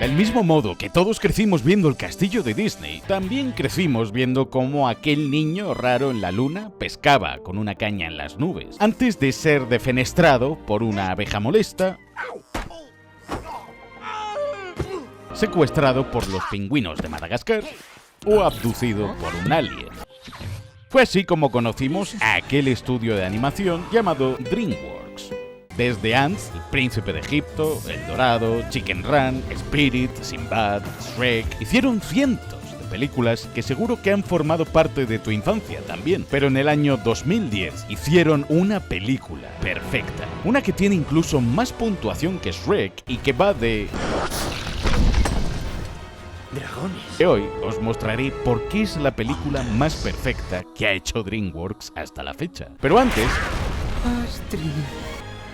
Del mismo modo que todos crecimos viendo el castillo de Disney, también crecimos viendo cómo aquel niño raro en la luna pescaba con una caña en las nubes, antes de ser defenestrado por una abeja molesta, secuestrado por los pingüinos de Madagascar o abducido por un alien. Fue así como conocimos a aquel estudio de animación llamado DreamWorks. Desde Ants, El Príncipe de Egipto, El Dorado, Chicken Run, Spirit, Sinbad, Shrek, hicieron cientos de películas que seguro que han formado parte de tu infancia también. Pero en el año 2010 hicieron una película perfecta, una que tiene incluso más puntuación que Shrek y que va de... dragones. Hoy os mostraré por qué es la película más perfecta que ha hecho DreamWorks hasta la fecha. Pero antes... Astrid.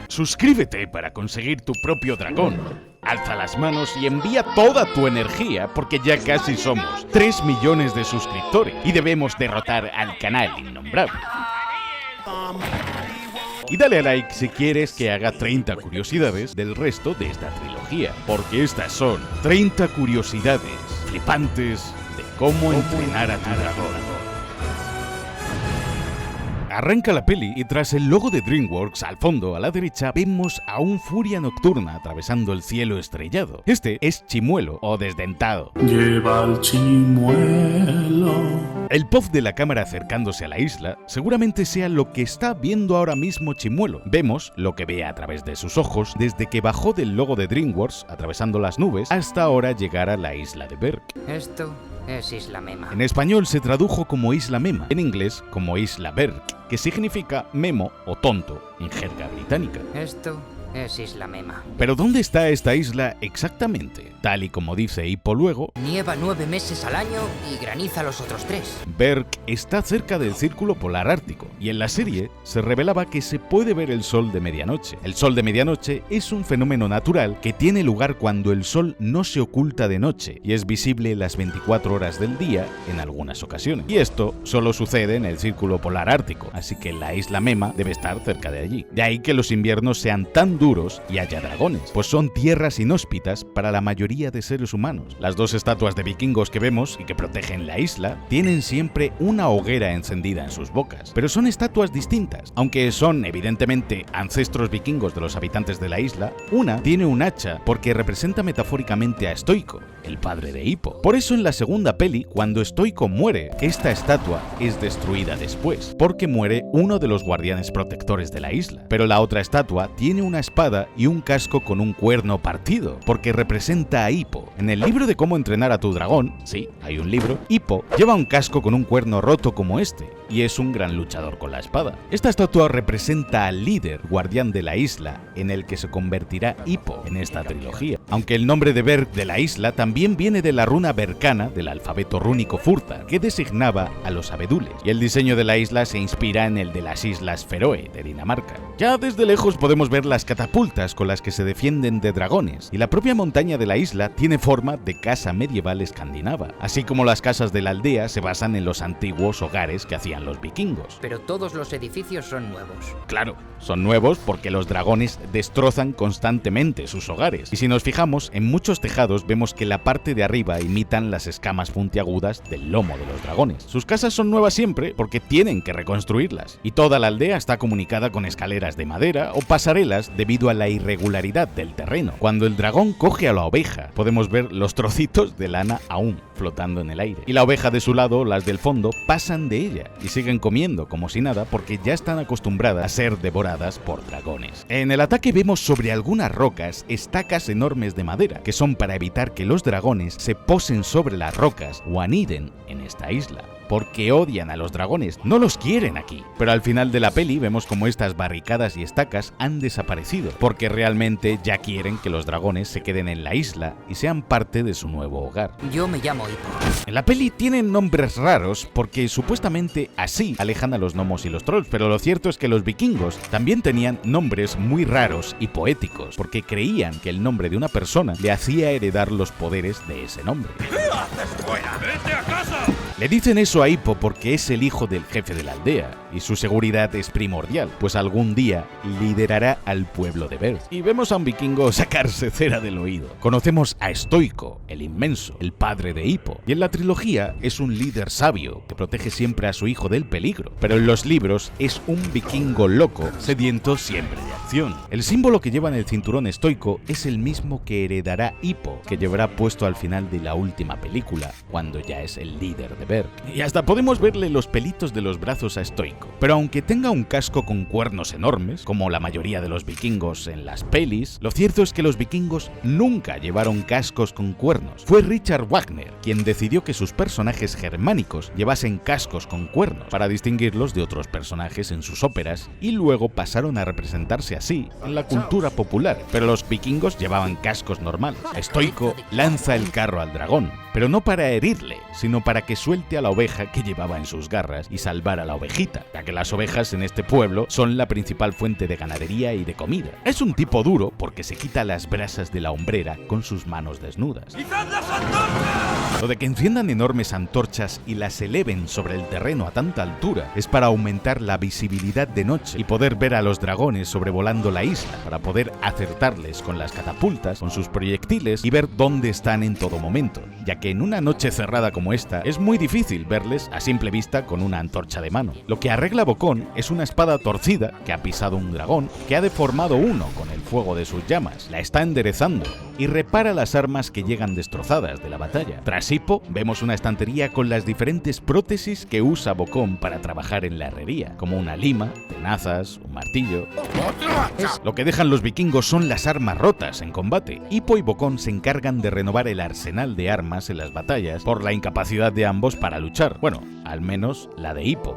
Suscríbete para conseguir tu propio dragón. Alza las manos y envía toda tu energía porque ya casi somos 3 millones de suscriptores y debemos derrotar al canal innombrable. Y dale a like si quieres que haga 30 curiosidades del resto de esta trilogía, porque estas son 30 curiosidades flipantes de cómo entrenar a tu dragón. Arranca la peli y tras el logo de DreamWorks al fondo a la derecha vemos a un furia nocturna atravesando el cielo estrellado. Este es Chimuelo o Desdentado. Lleva al chimuelo. El puff de la cámara acercándose a la isla seguramente sea lo que está viendo ahora mismo Chimuelo. Vemos lo que ve a través de sus ojos desde que bajó del logo de DreamWorks atravesando las nubes hasta ahora llegar a la isla de Berk. Esto es Isla Mema. En español se tradujo como Isla Mema, en inglés como Isla Berk, que significa memo o tonto en jerga británica. Esto es Isla Mema. Pero ¿dónde está esta isla exactamente? Tal y como dice Hippo luego, Nieva 9 meses al año y graniza los otros 3. Berk está cerca del Círculo Polar Ártico, y en la serie se revelaba que se puede ver el sol de medianoche. El sol de medianoche es un fenómeno natural que tiene lugar cuando el sol no se oculta de noche y es visible las 24 horas del día en algunas ocasiones. Y esto solo sucede en el Círculo Polar Ártico, así que la isla Mema debe estar cerca de allí. De ahí que los inviernos sean tan duros y haya dragones, pues son tierras inhóspitas para la mayoría de seres humanos. Las dos estatuas de vikingos que vemos y que protegen la isla tienen siempre una hoguera encendida en sus bocas, pero son estatuas distintas. Aunque son evidentemente ancestros vikingos de los habitantes de la isla, una tiene un hacha porque representa metafóricamente a Stoico, el padre de Hippo. Por eso en la segunda peli, cuando Stoico muere, esta estatua es destruida después, porque muere uno de los guardianes protectores de la isla. Pero la otra estatua tiene una espada y un casco con un cuerno partido, porque representa a Hippo. En el libro de cómo entrenar a tu dragón, sí, hay un libro, Hippo lleva un casco con un cuerno roto como este, y es un gran luchador con la espada. Esta estatua representa al líder guardián de la isla, en el que se convertirá Hippo en esta trilogía. Aunque el nombre de Berk de la isla también viene de la runa berkana del alfabeto rúnico Furthar, que designaba a los abedules, y el diseño de la isla se inspira en el de las Islas Feroe de Dinamarca. Ya desde lejos podemos ver las catapultas con las que se defienden de dragones, y la propia montaña de la isla tiene forma de casa medieval escandinava, así como las casas de la aldea se basan en los antiguos hogares que hacían los vikingos. Pero todos los edificios son nuevos. Claro, son nuevos porque los dragones destrozan constantemente sus hogares, y si nos fijamos, en muchos tejados vemos que la parte de arriba imitan las escamas puntiagudas del lomo de los dragones. Sus casas son nuevas siempre porque tienen que reconstruirlas, y toda la aldea está comunicada con escaleras de madera o pasarelas debido a la irregularidad del terreno. Cuando el dragón coge a la oveja, podemos ver los trocitos de lana aún flotando en el aire, y la oveja de su lado, las del fondo, pasan de ella y siguen comiendo como si nada porque ya están acostumbradas a ser devoradas por dragones. En el ataque vemos sobre algunas rocas estacas enormes de madera, que son para evitar que los dragones se posen sobre las rocas o aniden en esta isla, porque odian a los dragones, no los quieren aquí. Pero al final de la peli vemos como estas barricadas y estacas han desaparecido, porque realmente ya quieren que los dragones se queden en la isla y sean parte de su nuevo hogar. Yo me llamo Hippo. En la peli tienen nombres raros porque supuestamente así alejan a los gnomos y los trolls, pero lo cierto es que los vikingos también tenían nombres muy raros y poéticos, porque creían que el nombre de una persona le hacía heredar los poderes de ese nombre. ¿Qué haces fuera? ¡Vete a casa! Le dicen eso a Hippo porque es el hijo del jefe de la aldea, y su seguridad es primordial, pues algún día liderará al pueblo de Berk. Y vemos a un vikingo sacarse cera del oído. Conocemos a Stoico, el inmenso, el padre de Hippo, y en la trilogía es un líder sabio que protege siempre a su hijo del peligro, pero en los libros es un vikingo loco, sediento siempre de acción. El símbolo que lleva en el cinturón estoico es el mismo que heredará Hippo, que llevará puesto al final de la última película, cuando ya es el líder de Berk. Y hasta podemos verle los pelitos de los brazos a Stoico. Pero aunque tenga un casco con cuernos enormes, como la mayoría de los vikingos en las pelis, lo cierto es que los vikingos nunca llevaron cascos con cuernos. Fue Richard Wagner quien decidió que sus personajes germánicos llevasen cascos con cuernos para distinguirlos de otros personajes en sus óperas, y luego pasaron a representarse así en la cultura popular. Pero los vikingos llevaban cascos normales. Stoico lanza el carro al dragón, pero no para herirle, sino para que suelte a la oveja que llevaba en sus garras y salvar a la ovejita, ya que las ovejas en este pueblo son la principal fuente de ganadería y de comida. Es un tipo duro porque se quita las brasas de la hombrera con sus manos desnudas. ¡Izad las antorchas! Lo de que enciendan enormes antorchas y las eleven sobre el terreno a tanta altura es para aumentar la visibilidad de noche y poder ver a los dragones sobrevolando la isla, para poder acertarles con las catapultas, con sus proyectiles y ver dónde están en todo momento, ya que en una noche cerrada como esta es muy difícil verles a simple vista con una antorcha de mano. Lo que arregla Bocón es una espada torcida que ha pisado un dragón, que ha deformado uno con el fuego de sus llamas, la está enderezando y repara las armas que llegan destrozadas de la batalla. Tras Hippo vemos una estantería con las diferentes prótesis que usa Bocón para trabajar en la herrería, como una lima, tenazas, un martillo. Lo que dejan los vikingos son las armas rotas en combate. Hippo y Bocón se encargan de renovar el arsenal de armas en las batallas por la incapacidad de ambos para luchar. Bueno, al menos la de Hippo.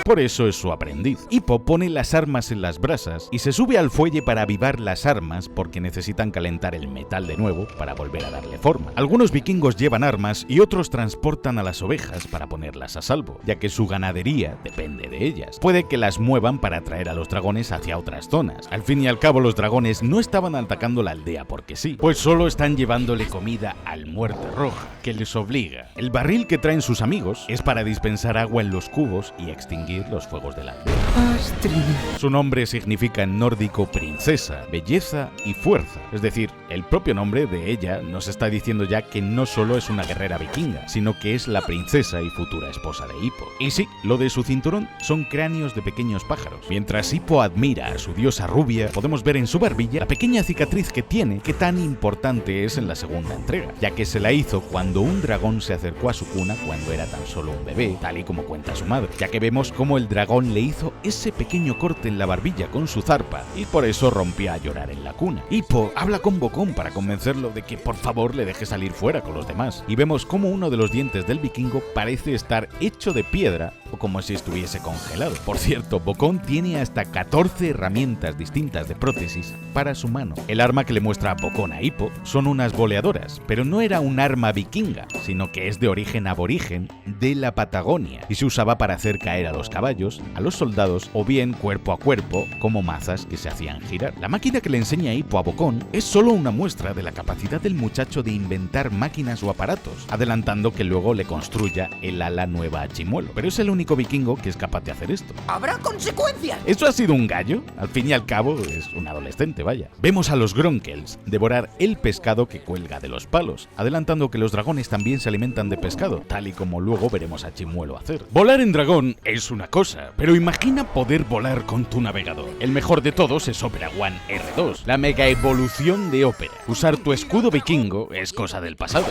Por eso es su aprendiz. Hippo pone las armas en las brasas y se sube al fuelle para avivar las armas porque necesitan calentar el metal de nuevo para volver a darle forma. Algunos vikingos llevan armas y otros transportan a las ovejas para ponerlas a salvo, ya que su ganadería depende de ellas. Puede que las muevan para atraer a los dragones hacia otras zonas. Al fin y al cabo, los dragones no estaban atacando la aldea porque sí, pues solo están llevándole comida al Muerte Roja, que les obliga. El barril que traen sus amigos es para dispensar agua en los cubos y extinguir los fuegos del aldea. Astrid. Su nombre significa en nórdico princesa, belleza y fuerza. Es decir, el propio nombre de ella nos está diciendo ya que no solo es una guerrera vikinga, sino que es la princesa y futura esposa de Hippo. Y sí, lo de su cinturón son cráneos de pequeños pájaros. Mientras Hippo admira a su diosa rubia, podemos ver en su barbilla la pequeña cicatriz que tiene, que tan importante es en la segunda entrega, ya que se la hizo cuando un dragón se acercó a su cuna cuando era tan solo un bebé, tal y como cuenta su madre, ya que vemos cómo el dragón le hizo ese pequeño corte en la barbilla con su zarpa y por eso rompió a llorar en la cuna. Hippo habla con Bocón para convencerlo de que por favor le deje salir fuera con los demás, y vemos cómo uno de los dientes del vikingo parece estar hecho de piedra o como si estuviese congelado. Por cierto, Bocón tiene hasta 14 herramientas distintas de prótesis para su mano. El arma que le muestra Bocón a Hippo son unas boleadoras, pero no era un arma vikinga, sino que es de origen aborigen de la Patagonia y se usaba para hacer caer a los caballos, a los soldados o bien cuerpo a cuerpo como mazas que se hacían girar. La máquina que le enseña Hippo a Bocón es solo una muestra de la capacidad del muchacho de inventar máquinas o aparatos, adelantando que luego le construya el ala nueva a Chimuelo. Pero es el único vikingo que es capaz de hacer esto. ¡Habrá consecuencias! ¿Eso ha sido un gallo? Al fin y al cabo es un adolescente, vaya. Vemos a los Gronkels devorar el pescado que cuelga de los palos, adelantando que los dragones también se alimentan de pescado, tal y como luego veremos a Chimuelo hacer. Volar en dragón es una cosa, pero imagina poder volar con tu navegador. El mejor de todos es Opera One R2, la mega evolución de Opera. Usar tu escudo vikingo es cosa del pasado.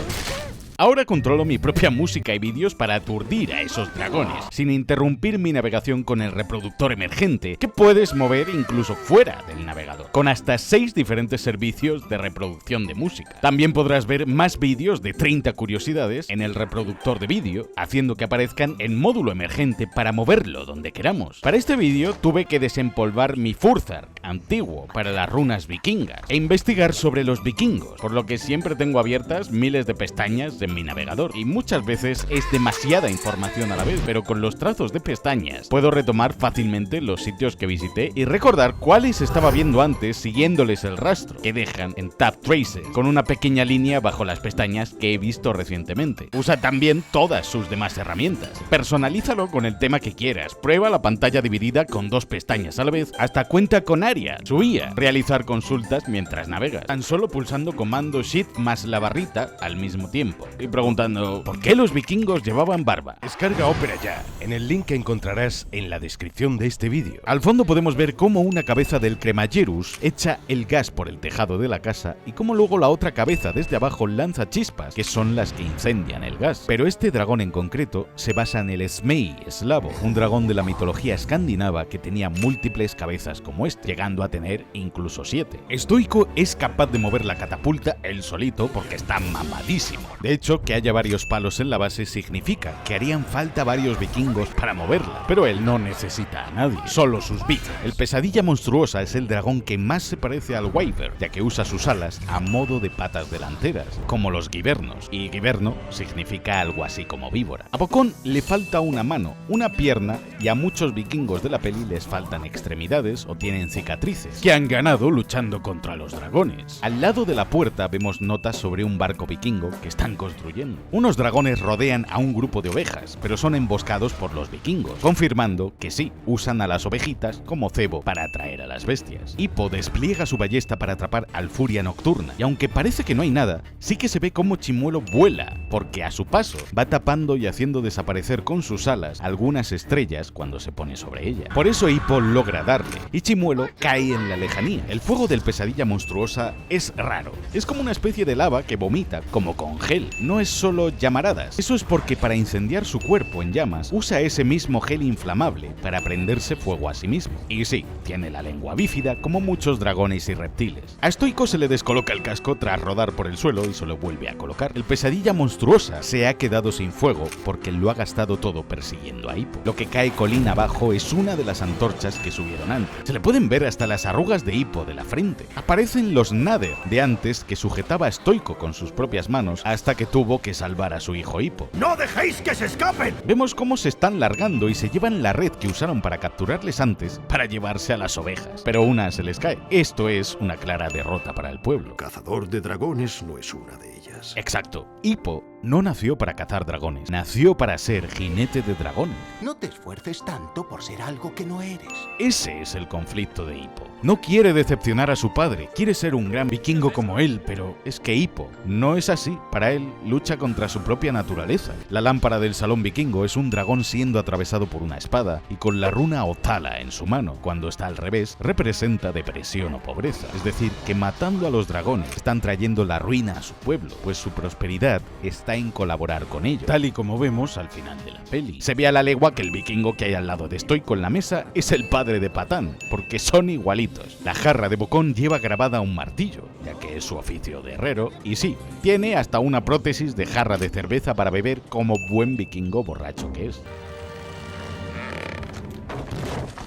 Ahora controlo mi propia música y vídeos para aturdir a esos dragones, sin interrumpir mi navegación con el reproductor emergente, que puedes mover incluso fuera del navegador, con hasta 6 diferentes servicios de reproducción de música. También podrás ver más vídeos de 30 curiosidades en el reproductor de vídeo, haciendo que aparezcan en módulo emergente para moverlo donde queramos. Para este vídeo tuve que desempolvar mi Furzar, antiguo para las runas vikingas e investigar sobre los vikingos, por lo que siempre tengo abiertas miles de pestañas en mi navegador y muchas veces es demasiada información a la vez, pero con los trazos de pestañas puedo retomar fácilmente los sitios que visité y recordar cuáles estaba viendo antes siguiéndoles el rastro que dejan en Tab Traces, con una pequeña línea bajo las pestañas que he visto recientemente. Usa también todas sus demás herramientas. Personalízalo con el tema que quieras. Prueba la pantalla dividida con 2 pestañas a la vez. Hasta cuenta con Aria, su IA. Realizar consultas mientras navegas, tan solo pulsando comando Shift más la barrita al mismo tiempo. Y preguntando, ¿por qué los vikingos llevaban barba? Descarga Opera ya, en el link que encontrarás en la descripción de este vídeo. Al fondo podemos ver cómo una cabeza del Cremagerus echa el gas por el tejado de la casa y cómo luego la otra cabeza desde abajo lanza chispas, que son las que incendian el gas. Pero este dragón en concreto se basa en el Smei eslavo, un dragón de la mitología escandinava que tenía múltiples cabezas como este, llegando a tener incluso 7. Stoico es capaz de mover la catapulta él solito porque está mamadísimo. De hecho, que haya varios palos en la base significa que harían falta varios vikingos para moverla, pero él no necesita a nadie, solo sus bits. El Pesadilla Monstruosa es el dragón que más se parece al Wyvern, ya que usa sus alas a modo de patas delanteras, como los Givernos, y Giverno significa algo así como víbora. A Bocón le falta una mano, una pierna, y a muchos vikingos de la peli les faltan extremidades o tienen cicatrices, que han ganado luchando contra los dragones. Al lado de la puerta vemos notas sobre un barco vikingo que están construyendo. Unos dragones rodean a un grupo de ovejas, pero son emboscados por los vikingos, confirmando que sí, usan a las ovejitas como cebo para atraer a las bestias. Hippo despliega su ballesta para atrapar al Furia Nocturna, y aunque parece que no hay nada, sí que se ve cómo Chimuelo vuela, porque a su paso va tapando y haciendo desaparecer con sus alas algunas estrellas cuando se pone sobre ella. Por eso Hippo logra darle, y Chimuelo cae en la lejanía. El fuego del Pesadilla Monstruosa es raro, es como una especie de lava que vomita, como con gel. No es solo llamaradas, eso es porque para incendiar su cuerpo en llamas, usa ese mismo gel inflamable para prenderse fuego a sí mismo. Y sí, tiene la lengua bífida como muchos dragones y reptiles. A Stoico se le descoloca el casco tras rodar por el suelo y se lo vuelve a colocar. El Pesadilla Monstruosa se ha quedado sin fuego porque lo ha gastado todo persiguiendo a Hippo. Lo que cae colina abajo es una de las antorchas que subieron antes. Se le pueden ver hasta las arrugas de Hippo de la frente. Aparecen los Nader de antes que sujetaba a Stoico con sus propias manos hasta que tuvo que salvar a su hijo Hippo. ¡No dejéis que se escapen! Vemos cómo se están largando y se llevan la red que usaron para capturarles antes para llevarse a las ovejas, pero una se les cae. Esto es una clara derrota para el pueblo. Cazador de dragones no es una de ellas. Exacto. Hippo no nació para cazar dragones, nació para ser jinete de dragón. No te esfuerces tanto por ser algo que no eres. Ese es el conflicto de Hippo. No quiere decepcionar a su padre, quiere ser un gran vikingo como él, pero es que Hippo no es así. Para él, lucha contra su propia naturaleza. La lámpara del salón vikingo es un dragón siendo atravesado por una espada y con la runa Othala en su mano. Cuando está al revés, representa depresión o pobreza. Es decir, que matando a los dragones están trayendo la ruina a su pueblo, pues su prosperidad está en colaborar con ellos, tal y como vemos al final de la peli. Se ve a la legua que el vikingo que hay al lado de Stoico en la mesa es el padre de Patán, porque son igualitos. La jarra de Bocón lleva grabada un martillo, ya que es su oficio de herrero, y sí, tiene hasta una prótesis de jarra de cerveza para beber como buen vikingo borracho que es.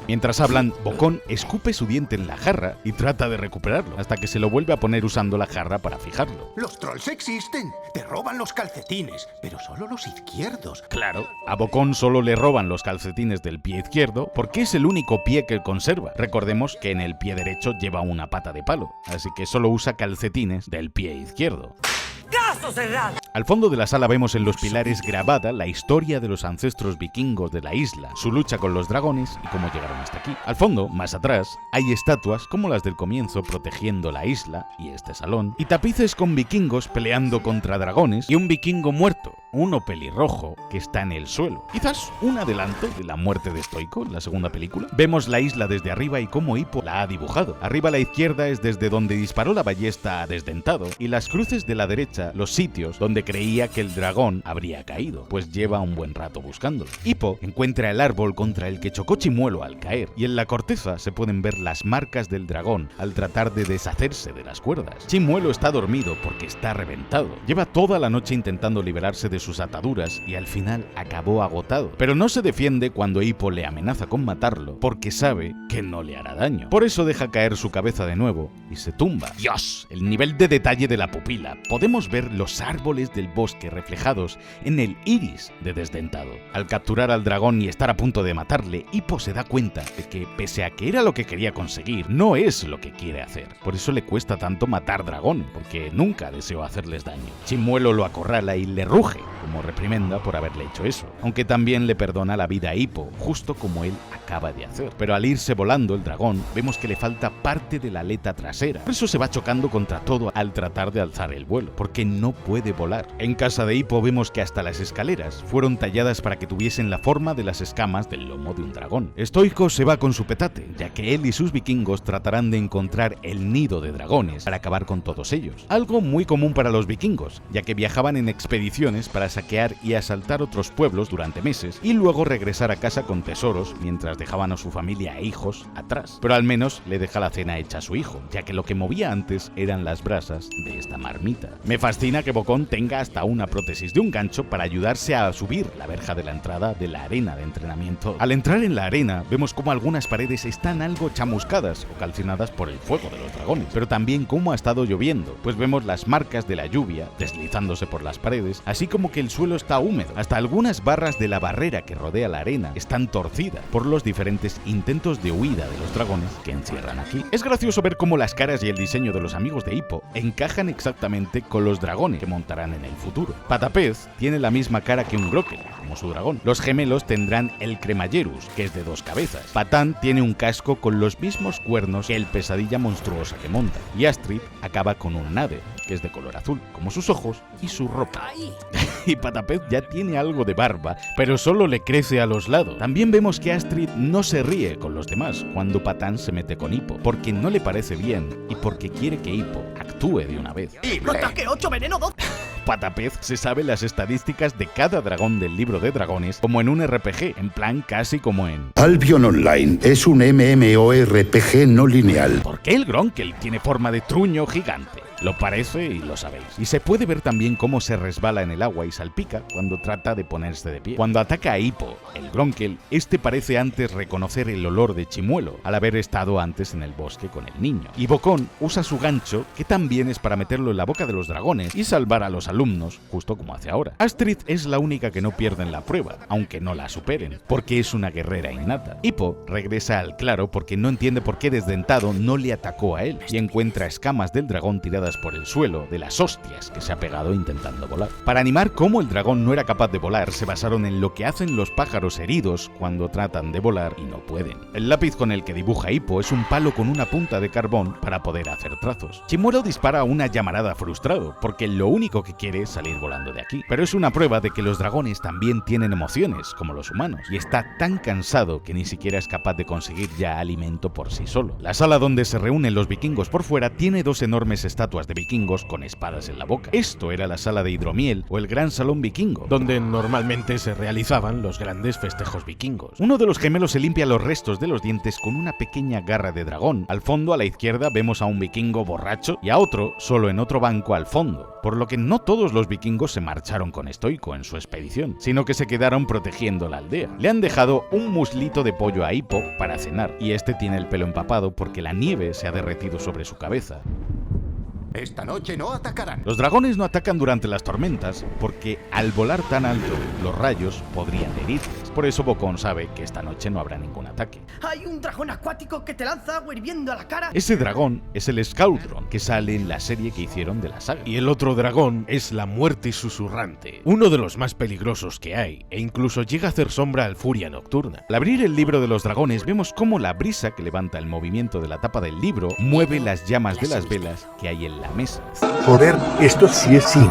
Mientras hablan, Bocón escupe su diente en la jarra y trata de recuperarlo, hasta que se lo vuelve a poner usando la jarra para fijarlo. Los trolls existen, te roban los calcetines, pero solo los izquierdos. Claro, a Bocón solo le roban los calcetines del pie izquierdo porque es el único pie que él conserva. Recordemos que en el pie derecho lleva una pata de palo, así que solo usa calcetines del pie izquierdo. ¡Caso cerrado! Al fondo de la sala vemos en los pilares grabada la historia de los ancestros vikingos de la isla, su lucha con los dragones y cómo llegaron hasta aquí. Al fondo, más atrás, hay estatuas como las del comienzo protegiendo la isla y este salón, y tapices con vikingos peleando contra dragones y un vikingo muerto, uno pelirrojo, que está en el suelo. Quizás un adelanto de la muerte de Stoico en la segunda película. Vemos la isla desde arriba y cómo Hippo la ha dibujado. Arriba a la izquierda es desde donde disparó la ballesta a Desdentado y las cruces de la derecha los sitios donde creía que el dragón habría caído, pues lleva un buen rato buscándolo. Hippo encuentra el árbol contra el que chocó Chimuelo al caer, y en la corteza se pueden ver las marcas del dragón al tratar de deshacerse de las cuerdas. Chimuelo está dormido porque está reventado. Lleva toda la noche intentando liberarse de sus ataduras y al final acabó agotado. Pero no se defiende cuando Hippo le amenaza con matarlo porque sabe que no le hará daño. Por eso deja caer su cabeza de nuevo y se tumba. ¡Dios! El nivel de detalle de la pupila. Podemos ver los árboles del bosque reflejados en el iris de Desdentado. Al capturar al dragón y estar a punto de matarle, Hippo se da cuenta de que, pese a que era lo que quería conseguir, no es lo que quiere hacer. Por eso le cuesta tanto matar dragones, porque nunca deseó hacerles daño. Chimuelo lo acorrala y le ruge como reprimenda por haberle hecho eso, aunque también le perdona la vida a Hippo, justo como él acaba de hacer. Pero al irse volando el dragón, vemos que le falta parte de la aleta trasera. Por eso se va chocando contra todo al tratar de alzar el vuelo, porque no puede volar. En casa de Hippo vemos que hasta las escaleras fueron talladas para que tuviesen la forma de las escamas del lomo de un dragón. Stoico se va con su petate, ya que él y sus vikingos tratarán de encontrar el nido de dragones para acabar con todos ellos. Algo muy común para los vikingos, ya que viajaban en expediciones para saquear y asaltar otros pueblos durante meses y luego regresar a casa con tesoros mientras dejaban a su familia e hijos atrás. Pero al menos le deja la cena hecha a su hijo, ya que lo que movía antes eran las brasas de esta marmita. Me fascina que Bocón tenga hasta una prótesis de un gancho para ayudarse a subir la verja de la entrada de la arena de entrenamiento. Al entrar en la arena vemos como algunas paredes están algo chamuscadas o calcinadas por el fuego de los dragones, pero también cómo ha estado lloviendo, pues vemos las marcas de la lluvia deslizándose por las paredes, así como que el suelo está húmedo. Hasta algunas barras de la barrera que rodea la arena están torcidas por los diferentes intentos de huida de los dragones que encierran aquí. Es gracioso ver cómo las caras y el diseño de los amigos de Hippo encajan exactamente con los dragones que montarán en el futuro. Patapez tiene la misma cara que un Grokel, como su dragón. Los gemelos tendrán el Cremallerus, que es de 2 cabezas. Patán tiene un casco con los mismos cuernos que el pesadilla monstruosa que monta. Y Astrid acaba con un Nade, que es de color azul, como sus ojos y su ropa. Y Patapez ya tiene algo de barba, pero solo le crece a los lados. También vemos que Astrid no se ríe con los demás cuando Patán se mete con Hippo, porque no le parece bien y porque quiere que Hippo actúe de una vez. ¡Ataque 8, veneno 12! Patapez se sabe las estadísticas de cada dragón del libro de dragones como en un RPG, en plan casi como en Albion Online es un MMORPG no lineal. ¿Por qué el Gronkel tiene forma de truño gigante? Lo parece y lo sabéis. Y se puede ver también cómo se resbala en el agua y salpica cuando trata de ponerse de pie. Cuando ataca a Hippo, el Gronkel, este parece antes reconocer el olor de Chimuelo, al haber estado antes en el bosque con el niño. Y Bocón usa su gancho, que también es para meterlo en la boca de los dragones y salvar a los alumnos, justo como hace ahora. Astrid es la única que no pierde en la prueba, aunque no la superen, porque es una guerrera innata. Hippo regresa al claro porque no entiende por qué Desdentado no le atacó a él, y encuentra escamas del dragón tiradas por el suelo de las hostias que se ha pegado intentando volar. Para animar cómo el dragón no era capaz de volar, se basaron en lo que hacen los pájaros heridos cuando tratan de volar y no pueden. El lápiz con el que dibuja Hippo es un palo con una punta de carbón para poder hacer trazos. Chimuelo dispara una llamarada frustrado, porque lo único que quiere es salir volando de aquí. Pero es una prueba de que los dragones también tienen emociones, como los humanos, y está tan cansado que ni siquiera es capaz de conseguir ya alimento por sí solo. La sala donde se reúnen los vikingos por fuera tiene 2 enormes estatuas de vikingos con espadas en la boca. Esto era la sala de hidromiel o el gran salón vikingo, donde normalmente se realizaban los grandes festejos vikingos. Uno de los gemelos se limpia los restos de los dientes con una pequeña garra de dragón. Al fondo, a la izquierda, vemos a un vikingo borracho y a otro solo en otro banco al fondo, por lo que no todos los vikingos se marcharon con Stoico en su expedición, sino que se quedaron protegiendo la aldea. Le han dejado un muslito de pollo a Hippo para cenar, y este tiene el pelo empapado porque la nieve se ha derretido sobre su cabeza. Esta noche no atacarán. Los dragones no atacan durante las tormentas porque al volar tan alto, los rayos podrían herirles. Por eso Bocón sabe que esta noche no habrá ningún ataque. Hay un dragón acuático que te lanza agua hirviendo a la cara. Ese dragón es el Scaudron, que sale en la serie que hicieron de la saga. Y el otro dragón es la muerte susurrante, uno de los más peligrosos que hay, e incluso llega a hacer sombra al Furia Nocturna. Al abrir el libro de los dragones, vemos cómo la brisa que levanta el movimiento de la tapa del libro mueve las llamas de las velas que hay en la mesa. Joder, esto sí es cine.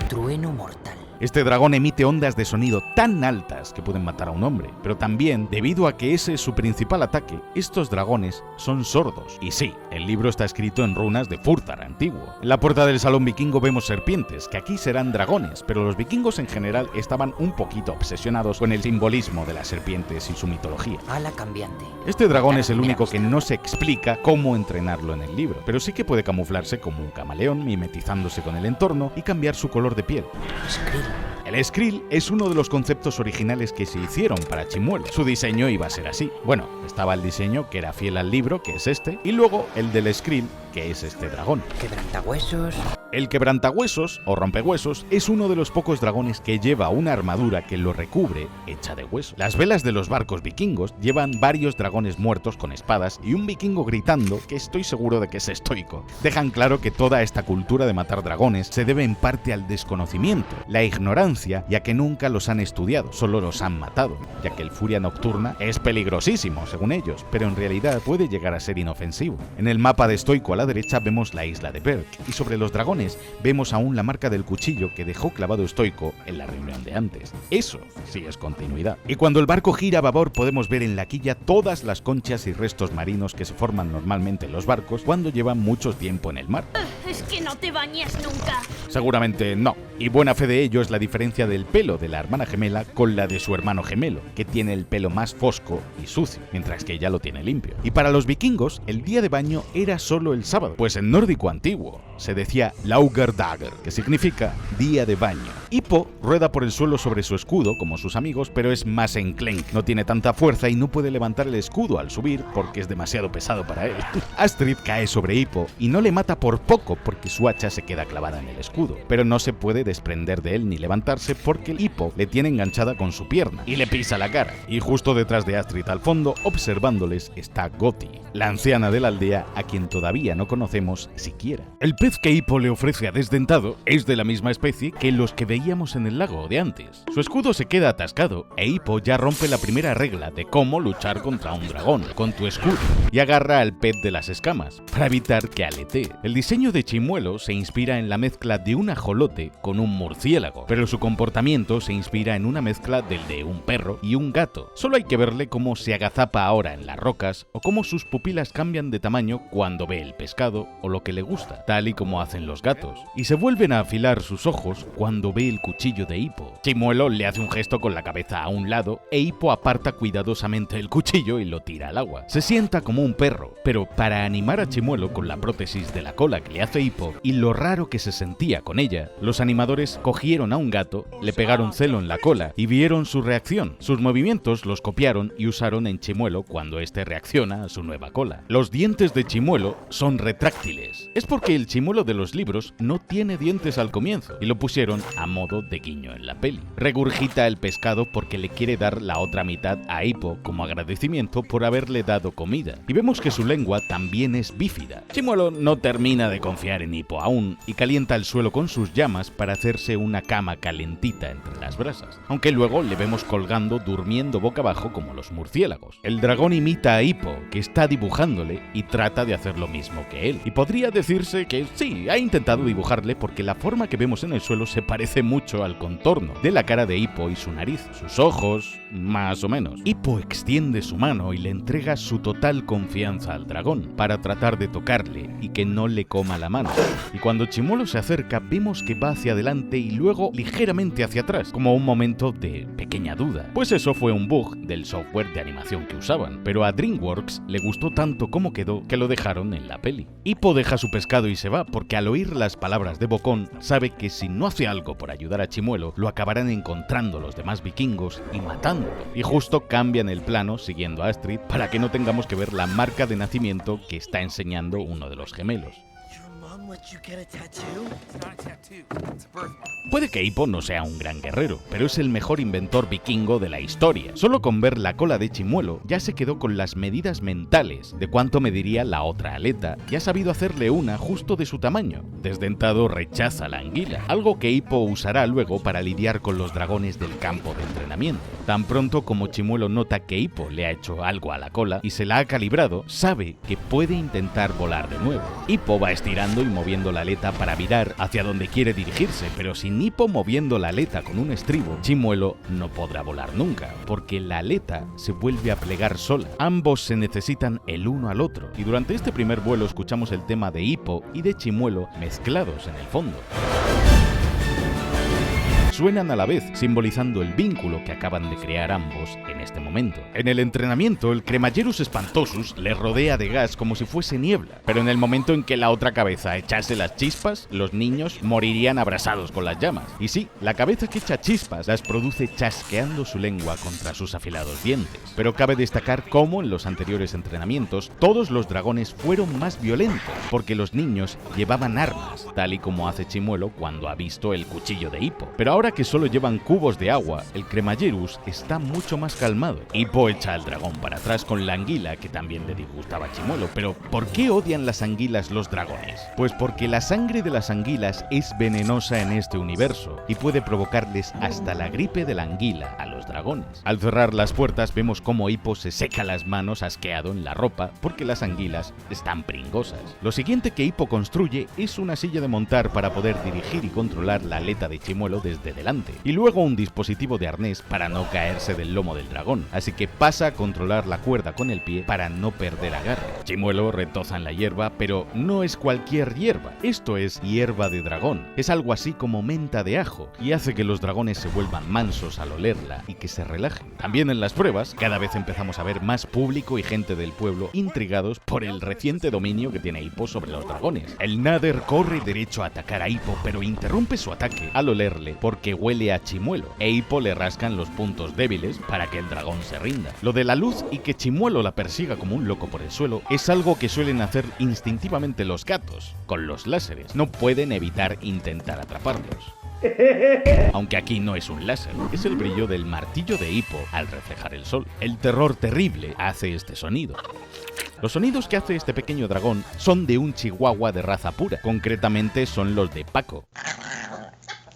Trueno mortal. Este dragón emite ondas de sonido tan altas que pueden matar a un hombre, pero también, debido a que ese es su principal ataque, estos dragones son sordos. Y sí, el libro está escrito en runas de Furthar antiguo. En la puerta del salón vikingo vemos serpientes, que aquí serán dragones, pero los vikingos en general estaban un poquito obsesionados con el simbolismo de las serpientes y su mitología. Ala cambiante. Este dragón es el único que no se explica cómo entrenarlo en el libro, pero sí que puede camuflarse como un camaleón, mimetizándose con el entorno y cambiar su color de piel. Skrill. El Skrill es uno de los conceptos originales que se hicieron para Chimuelo. Su diseño iba a ser así. Bueno, estaba el diseño que era fiel al libro, que es este, y luego el del Skrill, que es este dragón. Quebrantahuesos. El quebrantahuesos, o rompehuesos, es uno de los pocos dragones que lleva una armadura que lo recubre hecha de hueso. Las velas de los barcos vikingos llevan varios dragones muertos con espadas y un vikingo gritando, que estoy seguro de que es estoico. Dejan claro que toda esta cultura de matar dragones se debe en parte al desconocimiento, la ignorancia y a que nunca los han estudiado, solo los han matado, ya que el Furia Nocturna es peligrosísimo, según ellos, pero en realidad puede llegar a ser inofensivo. En el mapa de Stoico a la derecha vemos la isla de Berk, y sobre los dragones vemos aún la marca del cuchillo que dejó clavado Stoico en la reunión de antes. Eso sí es continuidad. Y cuando el barco gira a babor podemos ver en la quilla todas las conchas y restos marinos que se forman normalmente en los barcos cuando llevan mucho tiempo en el mar. Es que no te bañas nunca. Seguramente no. Y buena fe de ello es la diferencia del pelo de la hermana gemela con la de su hermano gemelo, que tiene el pelo más fosco y sucio, mientras que ella lo tiene limpio. Y para los vikingos, el día de baño era solo el sábado, pues en nórdico antiguo se decía Laugardagr, que significa día de baño. Hippo rueda por el suelo sobre su escudo, como sus amigos, pero es más enclenque. No tiene tanta fuerza y no puede levantar el escudo al subir porque es demasiado pesado para él. Astrid cae sobre Hippo y no le mata por poco porque su hacha se queda clavada en el escudo, pero no se puede desprender de él ni levantarse porque el Hippo le tiene enganchada con su pierna y le pisa la cara. Y justo detrás de Astrid al fondo, observándoles, está Goti, la anciana de la aldea a quien todavía no conocemos siquiera. El pez que Hippo le ofrece a Desdentado es de la misma especie que los que veíamos en el lago de antes. Su escudo se queda atascado e Hippo ya rompe la primera regla de cómo luchar contra un dragón, con tu escudo, y agarra al pez de las escamas para evitar que aletee. El diseño de Chimuelo se inspira en la mezcla de un ajolote con un murciélago, pero su comportamiento se inspira en una mezcla del de un perro y un gato. Solo hay que verle cómo se agazapa ahora en las rocas o cómo sus pupilas cambian de tamaño cuando ve el pescado o lo que le gusta, tal y como hacen los gatos, y se vuelven a afilar sus ojos cuando ve el cuchillo de Hippo. Chimuelo le hace un gesto con la cabeza a un lado e Hippo aparta cuidadosamente el cuchillo y lo tira al agua. Se sienta como un perro, pero para animar a Chimuelo con la prótesis de la cola que le hace Hippo y lo raro que se sentía con ella, los animadores cogieron a un gato, le pegaron celo en la cola y vieron su reacción. Sus movimientos los copiaron y usaron en Chimuelo cuando éste reacciona a su nueva cola. Los dientes de Chimuelo son retráctiles. Es porque el Chimuelo de los libros no tiene dientes al comienzo y lo pusieron a modo de guiño en la peli. Regurgita el pescado porque le quiere dar la otra mitad a Hippo como agradecimiento por haberle dado comida. Y vemos que su lengua también es bífida. Chimuelo no termina de confiar en Hippo aún y calienta el suelo con sus llamas para hacerse una cama calentita entre las brasas, aunque luego le vemos colgando durmiendo boca abajo como los murciélagos. El dragón imita a Hippo, que está dibujándole, y trata de hacer lo mismo que él. Y podría decirse que sí, ha intentado dibujarle porque la forma que vemos en el suelo se parece mucho al contorno de la cara de Hippo y su nariz, sus ojos, más o menos. Hippo extiende su mano y le entrega su total confianza al dragón para tratar de tocarle y que no le coma la mano. Y cuando Chimuelo se acerca vemos que va hacia adelante y luego ligeramente hacia atrás, como un momento de pequeña duda. Pues eso fue un bug del software de animación que usaban, pero a DreamWorks le gustó tanto como quedó que lo dejaron en la peli. Hippo deja su pescado y se va porque al oír las palabras de Bocón sabe que si no hace algo por ayudar a Chimuelo lo acabarán encontrando los demás vikingos y matándolo. Y justo cambian el plano siguiendo a Astrid para que no tengamos que ver la marca de nacimiento que está enseñando uno de los gemelos. Puede que Hippo no sea un gran guerrero, pero es el mejor inventor vikingo de la historia. Solo con ver la cola de Chimuelo ya se quedó con las medidas mentales de cuánto mediría la otra aleta y ha sabido hacerle una justo de su tamaño. Desdentado rechaza la anguila, algo que Hippo usará luego para lidiar con los dragones del campo de entrenamiento. Tan pronto como Chimuelo nota que Hippo le ha hecho algo a la cola y se la ha calibrado, sabe que puede intentar volar de nuevo. Hippo va estirando y moviendo la aleta para virar hacia donde quiere dirigirse, pero sin Hippo moviendo la aleta con un estribo, Chimuelo no podrá volar nunca, porque la aleta se vuelve a plegar sola. Ambos se necesitan el uno al otro, y durante este primer vuelo escuchamos el tema de Hippo y de Chimuelo mezclados en el fondo. Suenan a la vez, simbolizando el vínculo que acaban de crear ambos en este momento. En el entrenamiento, el Cremagerus Espantosus le rodea de gas como si fuese niebla, pero en el momento en que la otra cabeza echase las chispas, los niños morirían abrasados con las llamas. Y sí, la cabeza que echa chispas las produce chasqueando su lengua contra sus afilados dientes. Pero cabe destacar cómo en los anteriores entrenamientos todos los dragones fueron más violentos, porque los niños llevaban armas, tal y como hace Chimuelo cuando ha visto el cuchillo de Hippo. Pero ahora que solo llevan cubos de agua, el Cremagerus está mucho más calmado. Hippo echa al dragón para atrás con la anguila, que también le disgustaba a Chimuelo. Pero ¿por qué odian las anguilas los dragones? Pues porque la sangre de las anguilas es venenosa en este universo y puede provocarles hasta la gripe de la anguila a los dragones. Al cerrar las puertas vemos cómo Hippo se seca las manos asqueado en la ropa porque las anguilas están pringosas. Lo siguiente que Hippo construye es una silla de montar para poder dirigir y controlar la aleta de Chimuelo desde delante, y luego un dispositivo de arnés para no caerse del lomo del dragón, así que pasa a controlar la cuerda con el pie para no perder agarre. Chimuelo retoza en la hierba, pero no es cualquier hierba, esto es hierba de dragón, es algo así como menta de ajo, y hace que los dragones se vuelvan mansos al olerla y que se relajen. También en las pruebas, cada vez empezamos a ver más público y gente del pueblo intrigados por el reciente dominio que tiene Hippo sobre los dragones. El Nader corre derecho a atacar a Hippo, pero interrumpe su ataque al olerle porque huele a Chimuelo, e Hippo le rascan los puntos débiles para que el dragón se rinda. Lo de la luz y que Chimuelo la persiga como un loco por el suelo es algo que suelen hacer instintivamente los gatos con los láseres. No pueden evitar intentar atraparlos. Aunque aquí no es un láser, es el brillo del martillo de Hippo al reflejar el sol. El terror terrible hace este sonido. Los sonidos que hace este pequeño dragón son de un chihuahua de raza pura, concretamente son los de Paco,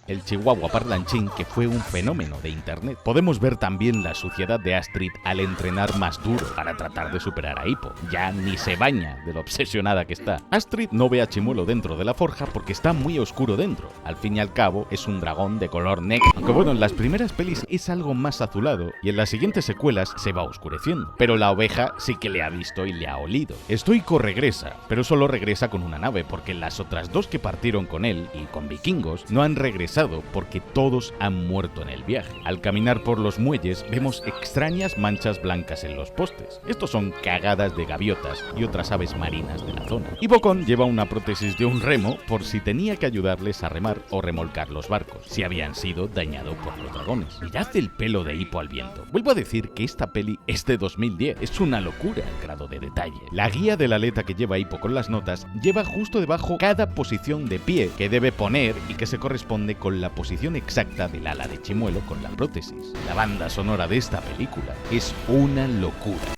el chihuahua parlanchín, que fue un fenómeno de internet. Podemos ver también la suciedad de Astrid al entrenar más duro para tratar de superar a Hippo. Ya ni se baña de lo obsesionada que está. Astrid no ve a Chimuelo dentro de la forja porque está muy oscuro dentro. Al fin y al cabo es un dragón de color negro. Aunque bueno, en las primeras pelis es algo más azulado y en las siguientes secuelas se va oscureciendo. Pero la oveja sí que le ha visto y le ha olido. Stoico regresa, pero solo regresa con una nave porque las otras dos que partieron con él y con vikingos no han regresado porque todos han muerto en el viaje. Al caminar por los muelles vemos extrañas manchas blancas en los postes. Estos son cagadas de gaviotas y otras aves marinas de la zona. Y Bocón lleva una prótesis de un remo por si tenía que ayudarles a remar o remolcar los barcos, si habían sido dañados por los dragones. Mirad el pelo de Hippo al viento. Vuelvo a decir que esta peli es de 2010. Es una locura el grado de detalle. La guía de la aleta que lleva Hippo con las notas lleva justo debajo cada posición de pie que debe poner y que se corresponde con la posición exacta del ala de Chimuelo con la prótesis. La banda sonora de esta película es una locura.